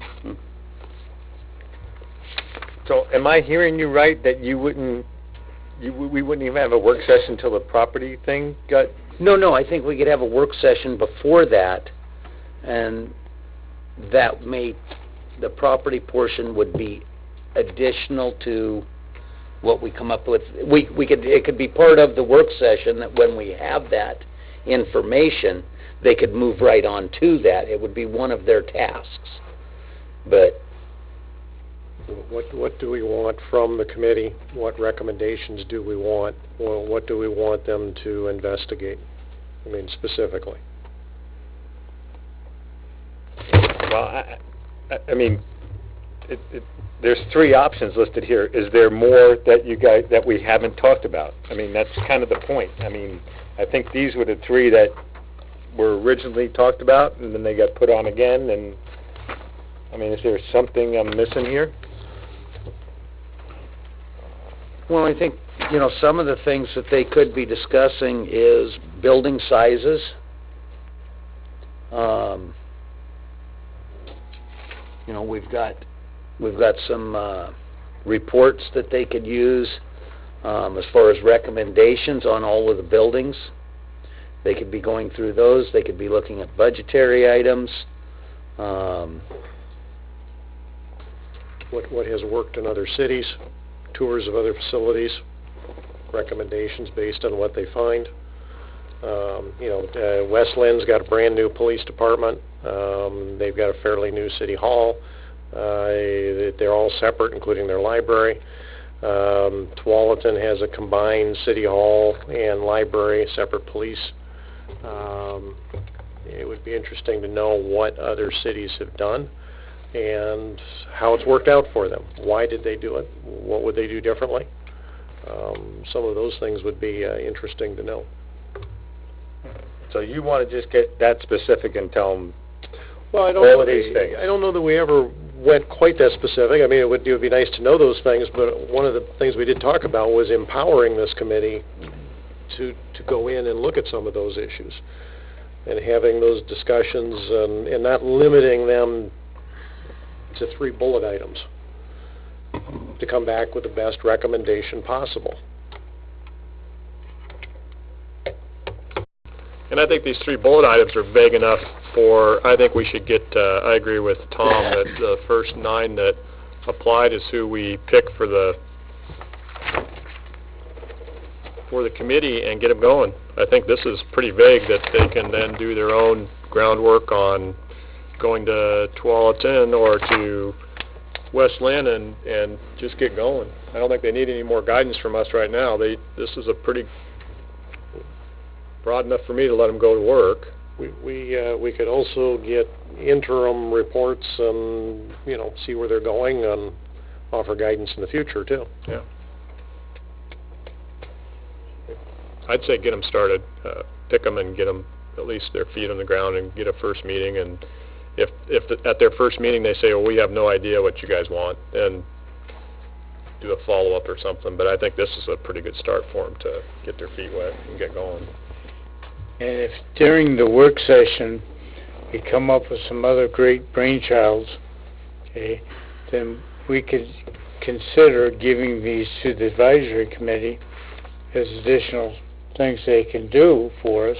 B: So am I hearing you right that we wouldn't even have a work session until the property thing got...
D: No, I think we could have a work session before that, and that the property portion would be additional to what we come up with. It could be part of the work session that when we have that information, they could move right on to that. It would be one of their tasks. But
E: What do we want from the committee? What recommendations do we want? Well, what do we want them to investigate? I mean, specifically.
B: Well, I mean, there's three options listed here. Is there more that we haven't talked about? I mean, that's kind of the point. I mean, I think these were the three that were originally talked about, and then they got put on again, and, I mean, is there something I'm missing here?
D: Well, I think, some of the things that they could be discussing is building sizes. We've got some reports that they could use as far as recommendations on all of the buildings. They could be going through those. They could be looking at budgetary items.
E: What has worked in other cities, tours of other facilities, recommendations based on what they find. West Lynn's got a brand new police department. They've got a fairly new city hall. They're all separate, including their library. Tualatin has a combined city hall and library, separate police. It would be interesting to know what other cities have done and how it's worked out for them. Why did they do it? What would they do differently? Some of those things would be interesting to know.
B: So you want to just get that specific and tell them
E: all of these things? I don't know that we ever went quite that specific. I mean, it would be nice to know those things, but one of the things we did talk about was empowering this committee to go in and look at some of those issues and having those discussions and not limiting them to 3 bullet items, to come back with the best recommendation possible.
B: And I think these 3 bullet items are vague enough I think we should get, I agree with Tom, that the first 9 that applied is who we pick for the committee and get them going. I think this is pretty vague that they can then do their own groundwork on going to Tualatin or to West Lynn and just get going. I don't think they need any more guidance from us right now. This is a pretty broad enough for me to let them go to work.
E: We could also get interim reports and, see where they're going and offer guidance in the future, too.
B: Yeah. I'd say get them started, pick them and get them at least their feet on the ground and get a first meeting. And if at their first meeting they say, well, we have no idea what you guys want, then do a follow-up or something. But I think this is a pretty good start for them to get their feet wet and get going.
L: And if during the work session we come up with some other great brainchilds, okay, then we could consider giving these to the advisory committee as additional things they can do for us.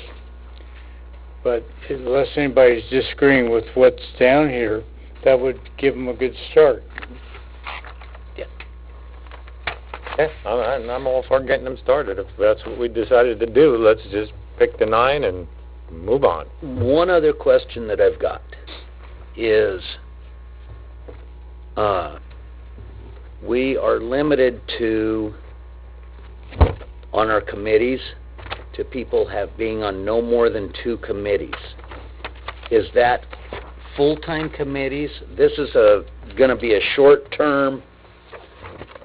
L: But unless anybody's disagreeing with what's down here, that would give them a good start.
B: Yeah, I'm all for getting them started. If that's what we decided to do, let's just pick the 9 and move on.
D: One other question that I've got is we are limited to, on our committees, to people being on no more than 2 committees. Is that full-time committees? This is going to be a short-term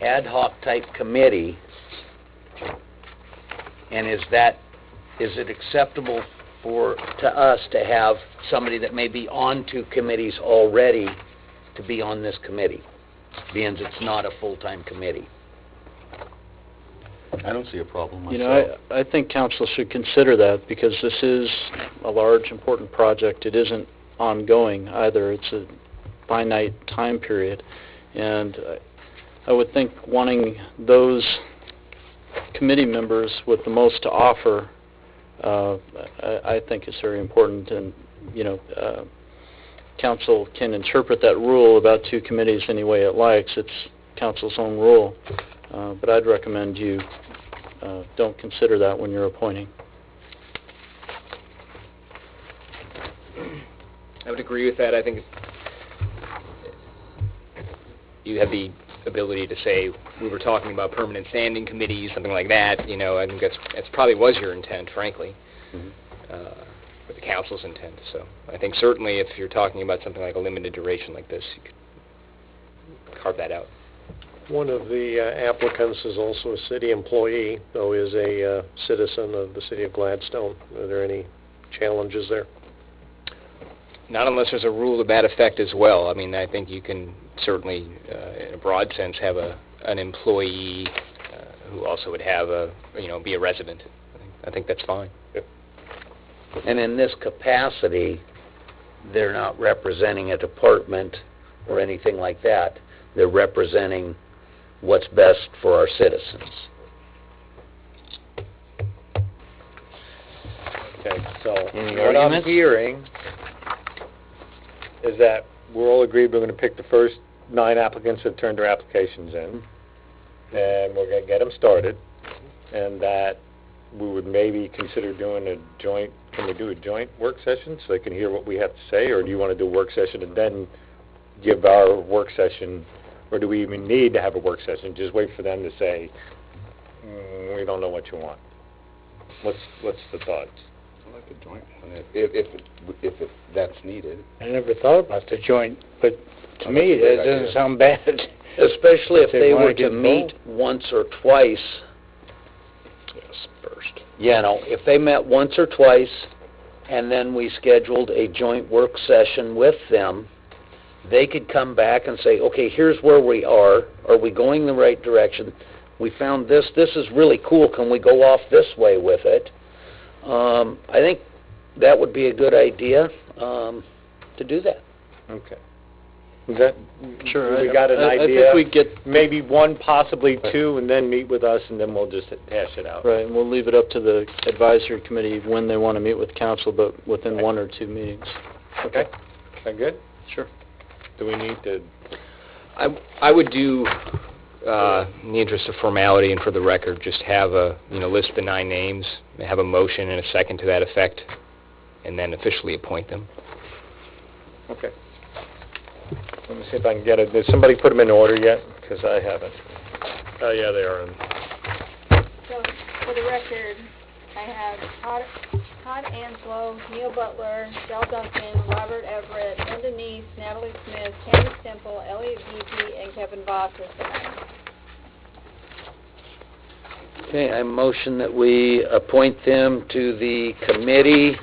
D: ad hoc type committee, and is it acceptable to us to have somebody that may be on 2 committees already to be on this committee, being it's not a full-time committee?
G: I don't see a problem myself.
F: I think council should consider that because this is a large, important project. It isn't ongoing either. It's a finite time period. And I would think wanting those committee members with the most to offer, I think is very important. And, council can interpret that rule about 2 committees any way it likes. It's council's own rule. But I'd recommend you don't consider that when you're appointing.
M: I would agree with that. I think you have the ability to say we were talking about permanent standing committees, something like that. I think that's probably was your intent, frankly, or the council's intent. So I think certainly if you're talking about something like a limited duration like this, you could carve that out.
E: One of the applicants is also a city employee, though is a citizen of the city of Gladstone. Are there any challenges there?
M: Not unless there's a rule to that effect as well. I mean, I think you can certainly, in a broad sense, have an employee who also would have be a resident. I think that's fine.
E: Yep.
D: And in this capacity, they're not representing a department or anything like that. They're representing what's best for our citizens.
B: Okay, so
D: Any
B: what I'm
D: arguments?
B: hearing is that we're all agreed we're going to pick the first 9 applicants that turned their applications in, and we're going to get them started, and that we would maybe consider doing can we do a joint work session so they can hear what we have to say, or do you want to do a work session and then give our work session, or do we even need to have a work session? Just wait for them to say, we don't know what you want. What's the thoughts?
G: I like a joint one, if that's needed.
L: I never thought about the joint, but to me,
G: that's a great
L: that doesn't
G: idea.
L: sound bad.
D: Especially if
L: They
D: they
L: wanna
D: were to
L: get
D: meet
L: involved.
D: once or twice.
M: Yes, first.
D: If they met once or twice, and then we scheduled a joint work session with them, they could come back and say, okay, here's where we are we going the right direction? We found this is really cool, can we go off this way with it? I think that would be a good idea to do that.
B: Okay. Is that,
F: Sure.
B: we got an
F: I
B: idea?
F: think we get,
B: Maybe 1, possibly 2, and then meet with us, and then we'll just hash it out.
F: right, and we'll leave it up to the advisory committee when they want to meet with council, but within
B: Right.
F: 1 or 2 meetings.
B: Okay. Is that good?
F: Sure.
B: Do we need to...
M: I would do, in the interest of formality and for the record, just have list the 9 names, have a motion and a second to that effect, and then officially appoint them.
B: Okay. Let me see if I can get it. Did somebody put them in order yet? Because I haven't. Oh, yeah, they are in.
N: So, for the record, I have Todd Anslow, Neil Butler, Del Duncan, Robert Everett, Linda Neese, Natalie Smith, Tammy Stemple, Elliot Geezy, and Kevin Voss as the mayor.
D: Okay, I motion that we appoint them to the committee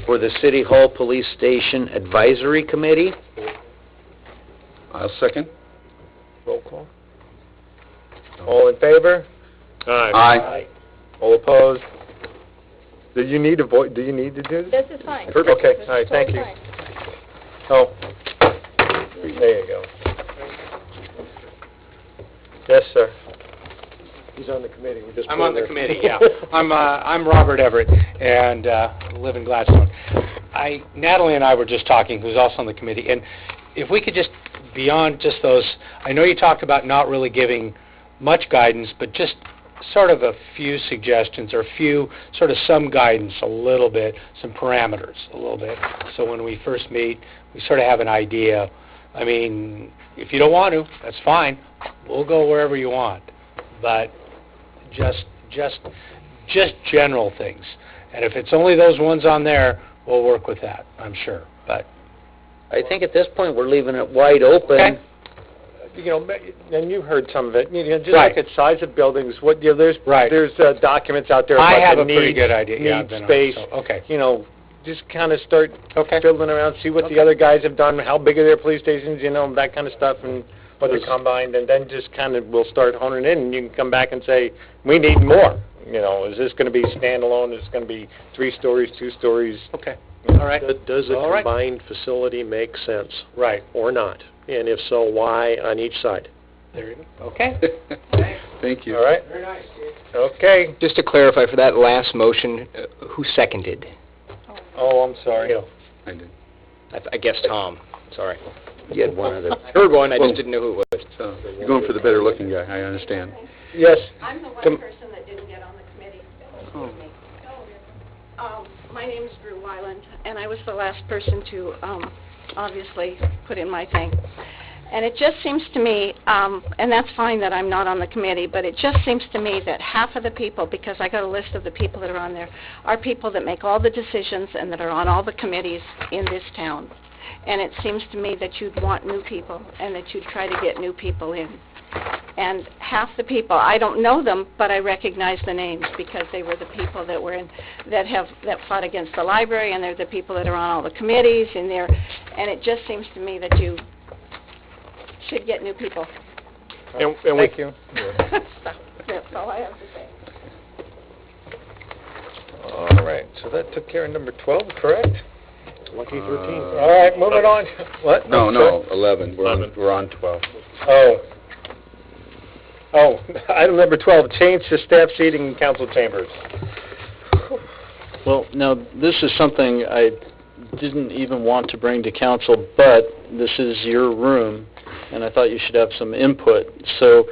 D: for the City Hall Police Station Advisory Committee.
G: I'll second.
B: Roll call. All in favor?
G: Aye.
B: All opposed? Do you need to do this?
N: This is fine.
B: Perfect. Okay,
N: This is
B: all right, thank you.
N: totally fine.
B: Oh, there you go. Yes, sir.
E: He's on the committee. We just
J: I'm
E: put
J: on
E: him
J: the
E: there.
J: committee, yeah. I'm Robert Everett, and live in Gladstone. Natalie and I were just talking, who's also on the committee, and if we could just, beyond just those, I know you talked about not really giving much guidance, but just sort of a few suggestions or some guidance a little bit, some parameters a little bit, so when we first meet, we sort of have an idea. I mean, if you don't want to, that's fine. We'll go wherever you want, but just general things. And if it's only those ones on there, we'll work with that, I'm sure. But
D: I think at this point, we're leaving it wide open.
J: Okay.
B: And you heard some of it, just
J: Right.
B: like at size of buildings, there's
J: Right.
B: there's documents out there
J: I
B: about
J: have
B: the
J: a pretty
B: need,
J: good idea. Yeah,
B: need
J: I've been on
B: space,
J: it, so, okay.
B: Just kind of start
J: Okay.
B: fiddling around, see what the
J: Okay.
B: other guys have done, how big are their police stations, that kind of stuff, and what they're
J: Yes.
B: combined, and then just kind of we'll start honing in, and you can come back and say, we need more. Is this going to be standalone? Is this going to be 3 stories, 2 stories?
J: Okay. All right.
E: Does a
J: All right.
E: combined facility make sense
J: Right.
E: or not? And if so, why on each side?
J: There you go. Okay.
G: Thank you.
B: All right?
H: Very nice, Steve.
B: Okay.
M: Just to clarify, for that last motion, who seconded?
B: Oh, I'm sorry.
G: I did.
M: I guess Tom. Sorry.
D: You had one other.
M: Heard one, I
G: Well-
M: just didn't know who it was.
G: So, you're going for the better looking guy, I understand.
B: Yes.
N: I'm the one
B: Come-
N: person that didn't get on the committee. My name is Drew Weiland, and I was the last person to obviously put in my thing. And it just seems to me, and that's fine that I'm not on the committee, but it just seems to me that half of the people, because I got a list of the people that are on there, are people that make all the decisions and that are on all the committees in this town. and it seems to me that you'd want new people, and that you'd try to get new people in. And half the people, I don't know them, but I recognize the names because they were the people that were in, that fought against the library, and they're the people that are on all the committees, and it just seems to me that you should get new people.
B: Thank you.
N: That's all I have to say.
B: All right, so that took care of number 12, correct?
E: Lucky 13.
B: All right, moving on. What?
G: No, 11. We're on 12.
B: Oh, item number 12, change to staff seating in council chambers.
F: Well, now, this is something I didn't even want to bring to council, but this is your room, and I thought you should have some input. So,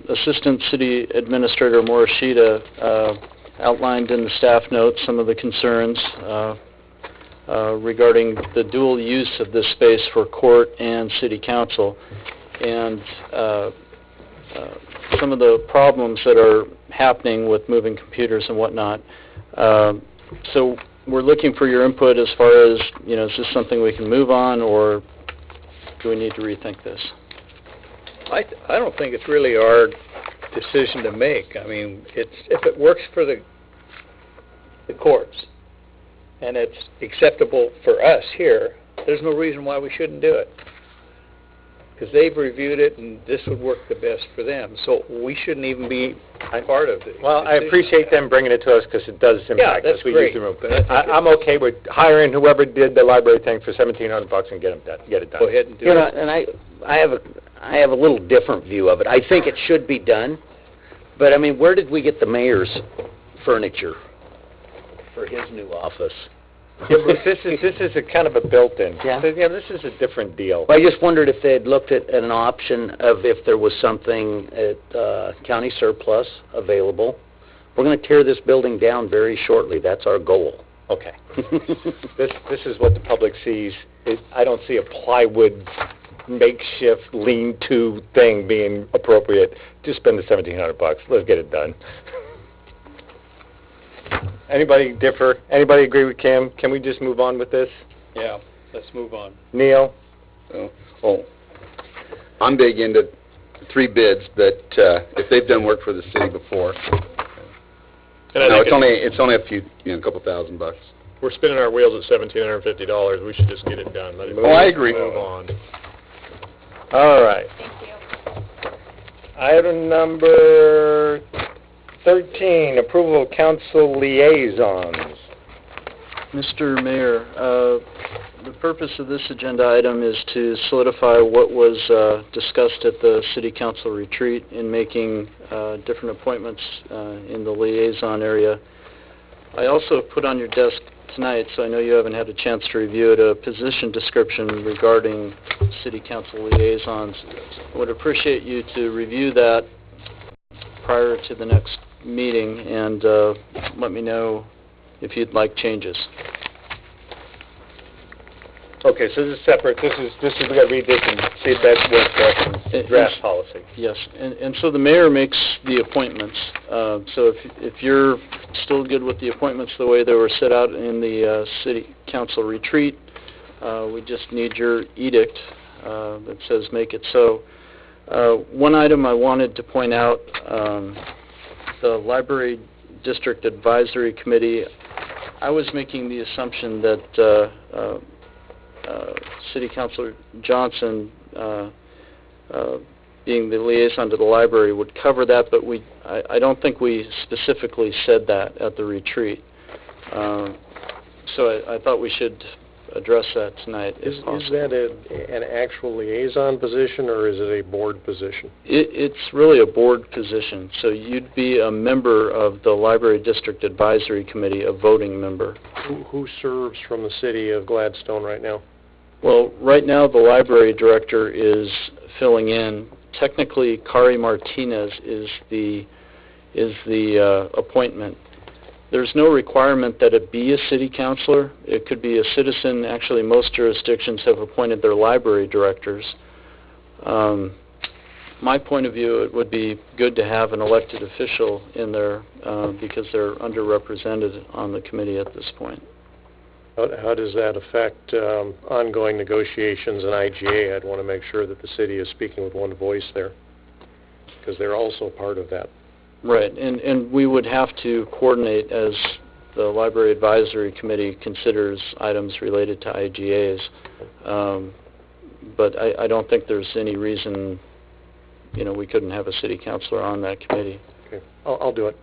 F: Assistant City Administrator Morishita outlined in the staff notes some of the concerns regarding the dual use of this space for court and city council, and some of the problems that are happening with moving computers and whatnot. So we're looking for your input as far as, is this something we can move on, or do we need to rethink this?
A: I don't think it's really our decision to make. I mean, if it works for the courts and it's acceptable for us here, there's no reason why we shouldn't do it. Because they've reviewed it, and this would work the best for them. So we shouldn't even be part of it.
B: Well, I appreciate them bringing it to us because it does impact us.
A: That's great.
B: I'm okay with hiring whoever did the library thing for $1,700 and get it done.
A: Go ahead and do it.
D: And I have a little different view of it. I think it should be done, but I mean, where did we get the mayor's furniture for his new office?
B: Yeah, but this is a kind of a built-in.
D: Yeah.
B: So, this is a different deal.
D: Well, I just wondered if they had looked at an option of if there was something at county surplus available. We're going to tear this building down very shortly. That's our goal.
B: Okay. This is what the public sees. I don't see a plywood makeshift lean-to thing being appropriate. Just spend the $1,700. Let's get it done. Anybody differ? Anybody agree with Kim? Can we just move on with this?
A: Yeah, let's move on.
B: Neil?
G: I'm big into 3 bids, but if they've done work for the city before, no, it's only a few, a couple $1,000.
E: We're spinning our wheels at $1,750. We should just get it done.
G: I agree.
E: Move on.
B: All right.
N: Thank you.
B: Item number 13, approval of council liaisons.
F: Mr. Mayor, the purpose of this agenda item is to solidify what was discussed at the City Council retreat in making different appointments in the liaison area. I also put on your desk tonight, so I know you haven't had a chance to review it, a position description regarding City Council liaisons. I would appreciate you to review that prior to the next meeting and let me know if you'd like changes.
B: Okay, so this is separate. This is we got to read this and see if that works for us in draft policy.
F: Yes, and so the mayor makes the appointments. So if you're still good with the appointments the way they were set out in the City Council retreat, we just need your edict that says make it so. One item I wanted to point out, the Library District Advisory Committee, I was making the assumption that City Councilor Johnson, being the liaison to the library, would cover that, but I don't think we specifically said that at the retreat. So I thought we should address that tonight.
E: Is that an actual liaison position, or is it a board position?
F: It's really a board position. So you'd be a member of the Library District Advisory Committee, a voting member.
E: Who serves from the city of Gladstone right now?
F: Well, right now the library director is filling in. Technically, Kari Martinez is the appointment. There's no requirement that it be a city councilor. It could be a citizen. Actually, most jurisdictions have appointed their library directors. My point of view, it would be good to have an elected official in there because they're underrepresented on the committee at this point.
E: How does that affect ongoing negotiations in IGA? I'd want to make sure that the city is speaking with one voice there, because they're also part of that.
F: Right, and we would have to coordinate as the Library Advisory Committee considers items related to IGAs. But I don't think there's any reason, we couldn't have a city councilor on that committee.
E: Okay, I'll do it.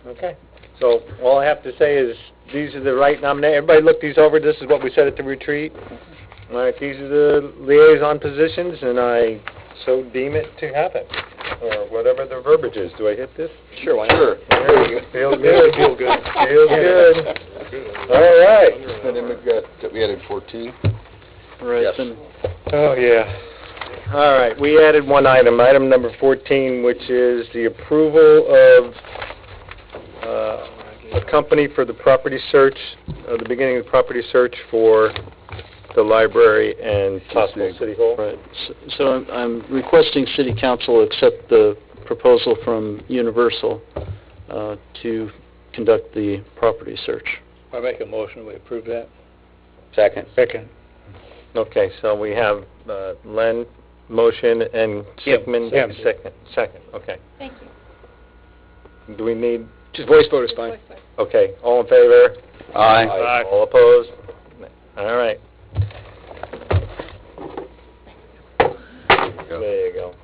B: Okay. So all I have to say is these are the right nominations. Everybody look these over. This is what we said at the retreat. All right, these are the liaison positions, and I so deem it to happen, or whatever the verbiage is. Do I hit this?
M: Sure, why not? Sure.
B: There you go. Feels good. Feels good. Feels good. All right.
G: And then we added 14.
F: Right.
G: Yes.
B: Oh, yeah. All right, we added one item, item number 14, which is the approval of a company for the property search, the beginning of the property search for the library and possible city hall.
F: Right. So I'm requesting City Council accept the proposal from Universal to conduct the property search.
A: I make a motion, we approve that.
D: Second.
B: Second. Okay, so we have Len, motion, and Sigmund, second. Okay.
N: Thank you.
B: Do we need...
M: Just voice vote is fine.
B: Okay, all in favor?
D: Aye.
A: Aye.
B: All opposed? All right. There you go.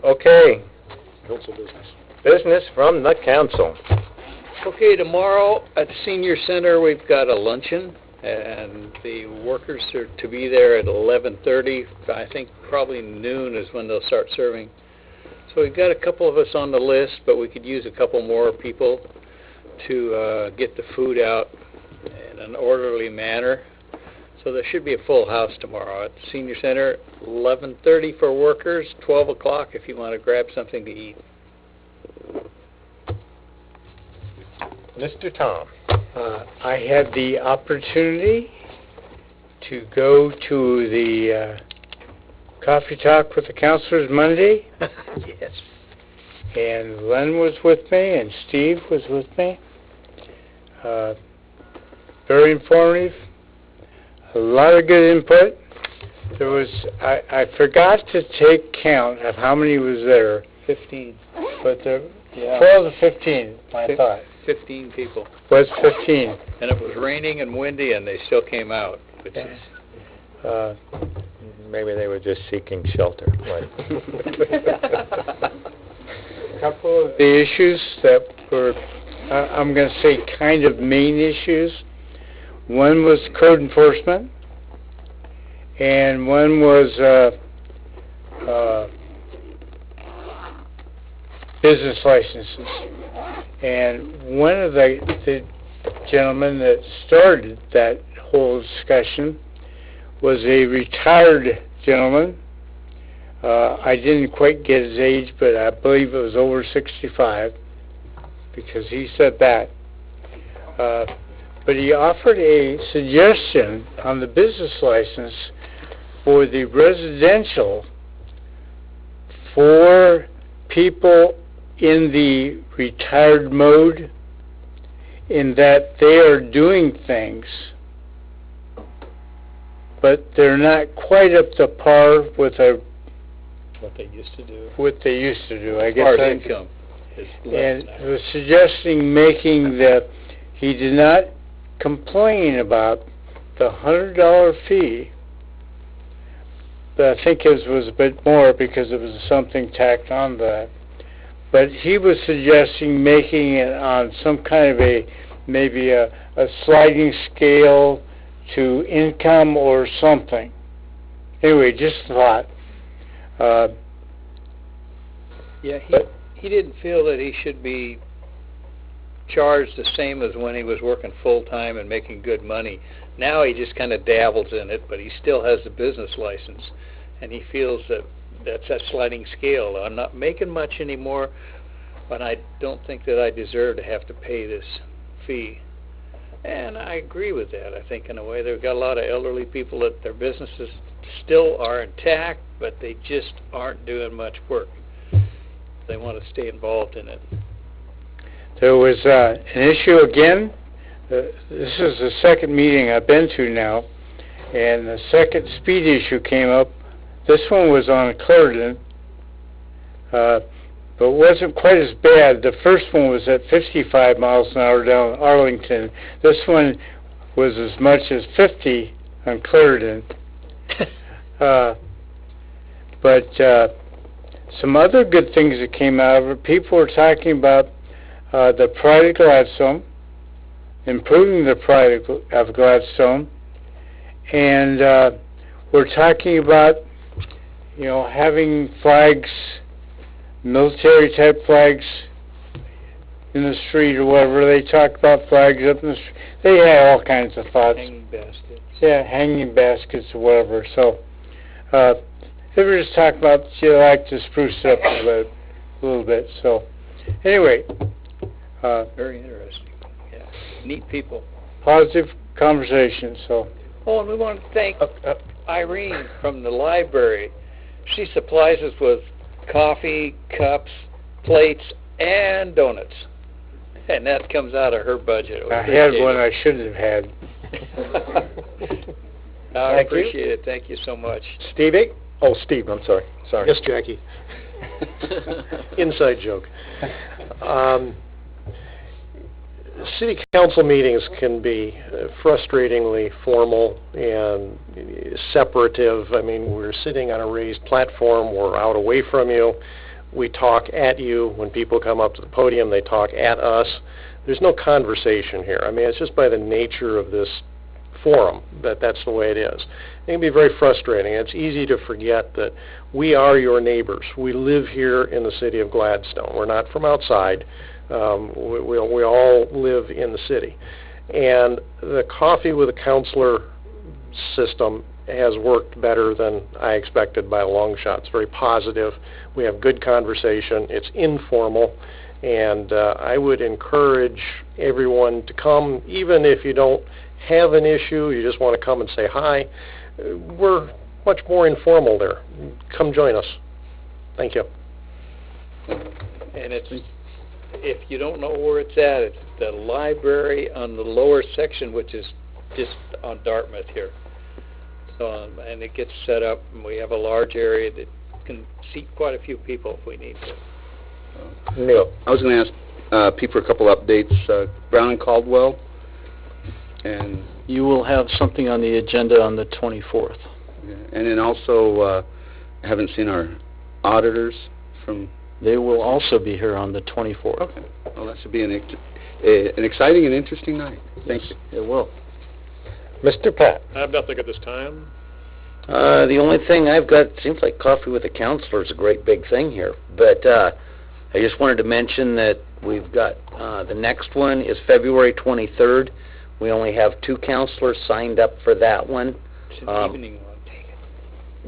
B: Okay.
E: Council business.
B: Business from the council.
A: Okay, tomorrow at the Senior Center, we've got a luncheon, and the workers are to be there at 11:30. I think probably noon is when they'll start serving. So we've got a couple of us on the list, but we could use a couple more people to get the food out in an orderly manner. So there should be a full house tomorrow at the Senior Center, 11:30 for workers, 12 o'clock if you want to grab something to eat.
B: Mr. Tom.
L: I had the opportunity to go to the coffee talk with the councilors Monday.
A: Yes.
L: And Len was with me, and Steve was with me. Very informative. A lot of good input. There was, I forgot to take count of how many was there.
A: 15.
L: But there, 12 to 15, I thought.
A: 15 people.
L: Was 15.
A: And it was raining and windy, and they still came out, which is...
B: Maybe they were just seeking shelter.
L: A couple of the issues that were, I'm going to say, kind of main issues. One was code enforcement, and one was business licenses. And one of the gentlemen that started that whole discussion was a retired gentleman. I didn't quite get his age, but I believe it was over 65, because he said that. But he offered a suggestion on the business license for the residential for people in the retired mode, in that they are doing things, but they're not quite up to par with
A: what they used to do.
L: I guess.
A: As far as income is less
L: And
A: now.
L: was suggesting making that he did not complain about the $100 fee, but I think his was a bit more because it was something tacked on that. But he was suggesting making it on some kind of maybe a sliding scale to income or something. Anyway, just a thought.
A: Yeah, he didn't feel that he should be charged the same as when he was working full-time and making good money. Now he just kind of dabbles in it, but he still has the business license, and he feels that that's that sliding scale. I'm not making much anymore, but I don't think that I deserve to have to pay this fee. And I agree with that. I think in a way they've got a lot of elderly people that their businesses still are intact, but they just aren't doing much work. They want to stay involved in it.
L: there was an issue again. This is the second meeting I've been to now, and the second speed issue came up. This one was on Clarendon, but wasn't quite as bad. The first one was at 55 miles an hour down Arlington. This one was as much as 50 on Clarendon. But some other good things that came out of it, people were talking about the pride of Gladstone, improving the pride of Gladstone, and we're talking about, having flags, military-type flags in the street or whatever. They talk about flags up in the street. They had all kinds of thoughts.
A: Hanging baskets.
L: Yeah, hanging baskets or whatever. So, they were just talking about you like to spruce it up a little bit. So, anyway.
A: Very interesting. Yeah. Neat people.
L: Positive conversation, so.
A: Oh, and we want to thank Irene from the library. She supplies us with coffee, cups, plates, and donuts. And that comes out of her budget.
L: I had one I shouldn't have had.
A: I appreciate it. Thank you so much.
E: Stevie? Oh, Steve, I'm sorry. Sorry.
B: Yes, Jackie.
E: Inside joke. City council meetings can be frustratingly formal and separative. I mean, we're sitting on a raised platform. We're out away from you. We talk at you. When people come up to the podium, they talk at us. There's no conversation here. I mean, it's just by the nature of this forum that's the way it is. It can be very frustrating. It's easy to forget that we are your neighbors. We live here in the city of Gladstone. We're not from outside. We all live in the city. And the coffee with a counselor system has worked better than I expected by a long shot. It's very positive. We have good conversation. It's informal. And I would encourage everyone to come, even if you don't have an issue, you just want to come and say hi. We're much more informal there. Come join us. Thank you.
A: And if you don't know where it's at, it's the library on the lower section, which is just on Dartmouth here. So, and it gets set up, and we have a large area that can seat quite a few people if we need to.
G: Neil. I was going to ask Pete for a couple updates. Brown and Caldwell, and
F: you will have something on the agenda on the 24th.
G: Yeah. And then also, I haven't seen our auditors from.
F: They will also be here on the 24th.
G: Okay. Well, that should be an exciting and interesting night. Thank you.
F: It will.
B: Mr. Pat.
E: I have nothing at this time.
D: The only thing I've got, seems like coffee with a counselor is a great big thing here, but I just wanted to mention that we've got, the next one is February 23rd. We only have 2 counselors signed up for that one.
A: It's an evening one.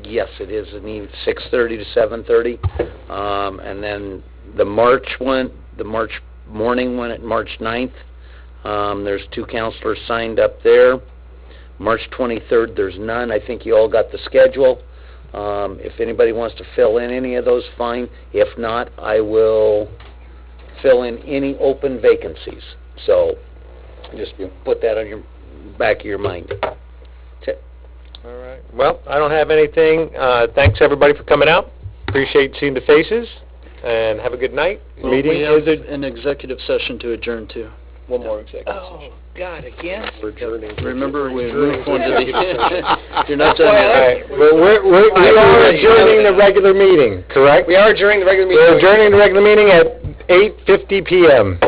D: Yes, it is, 6:30 to 7:30. And then the March one, the March morning one at March 9th, there's 2 counselors signed up there. March 23rd, there's none. I think you all got the schedule. If anybody wants to fill in any of those, fine. If not, I will fill in any open vacancies. So just put that on your back of your mind. That's it.
B: All right. Well, I don't have anything. Thanks, everybody, for coming out. Appreciate seeing the faces, and have a good night.
F: Well,
B: Meeting
F: we have
B: is
F: an executive session to adjourn to.
E: One more executive
A: Oh, God, again?
E: We're adjourning.
F: Remember, we moved one to the... You're not done
B: All
F: yet.
B: right. Well, we are adjourning the regular meeting, correct?
M: We are adjourning the regular meeting.
B: We're adjourning the regular meeting at 8:50 p.m.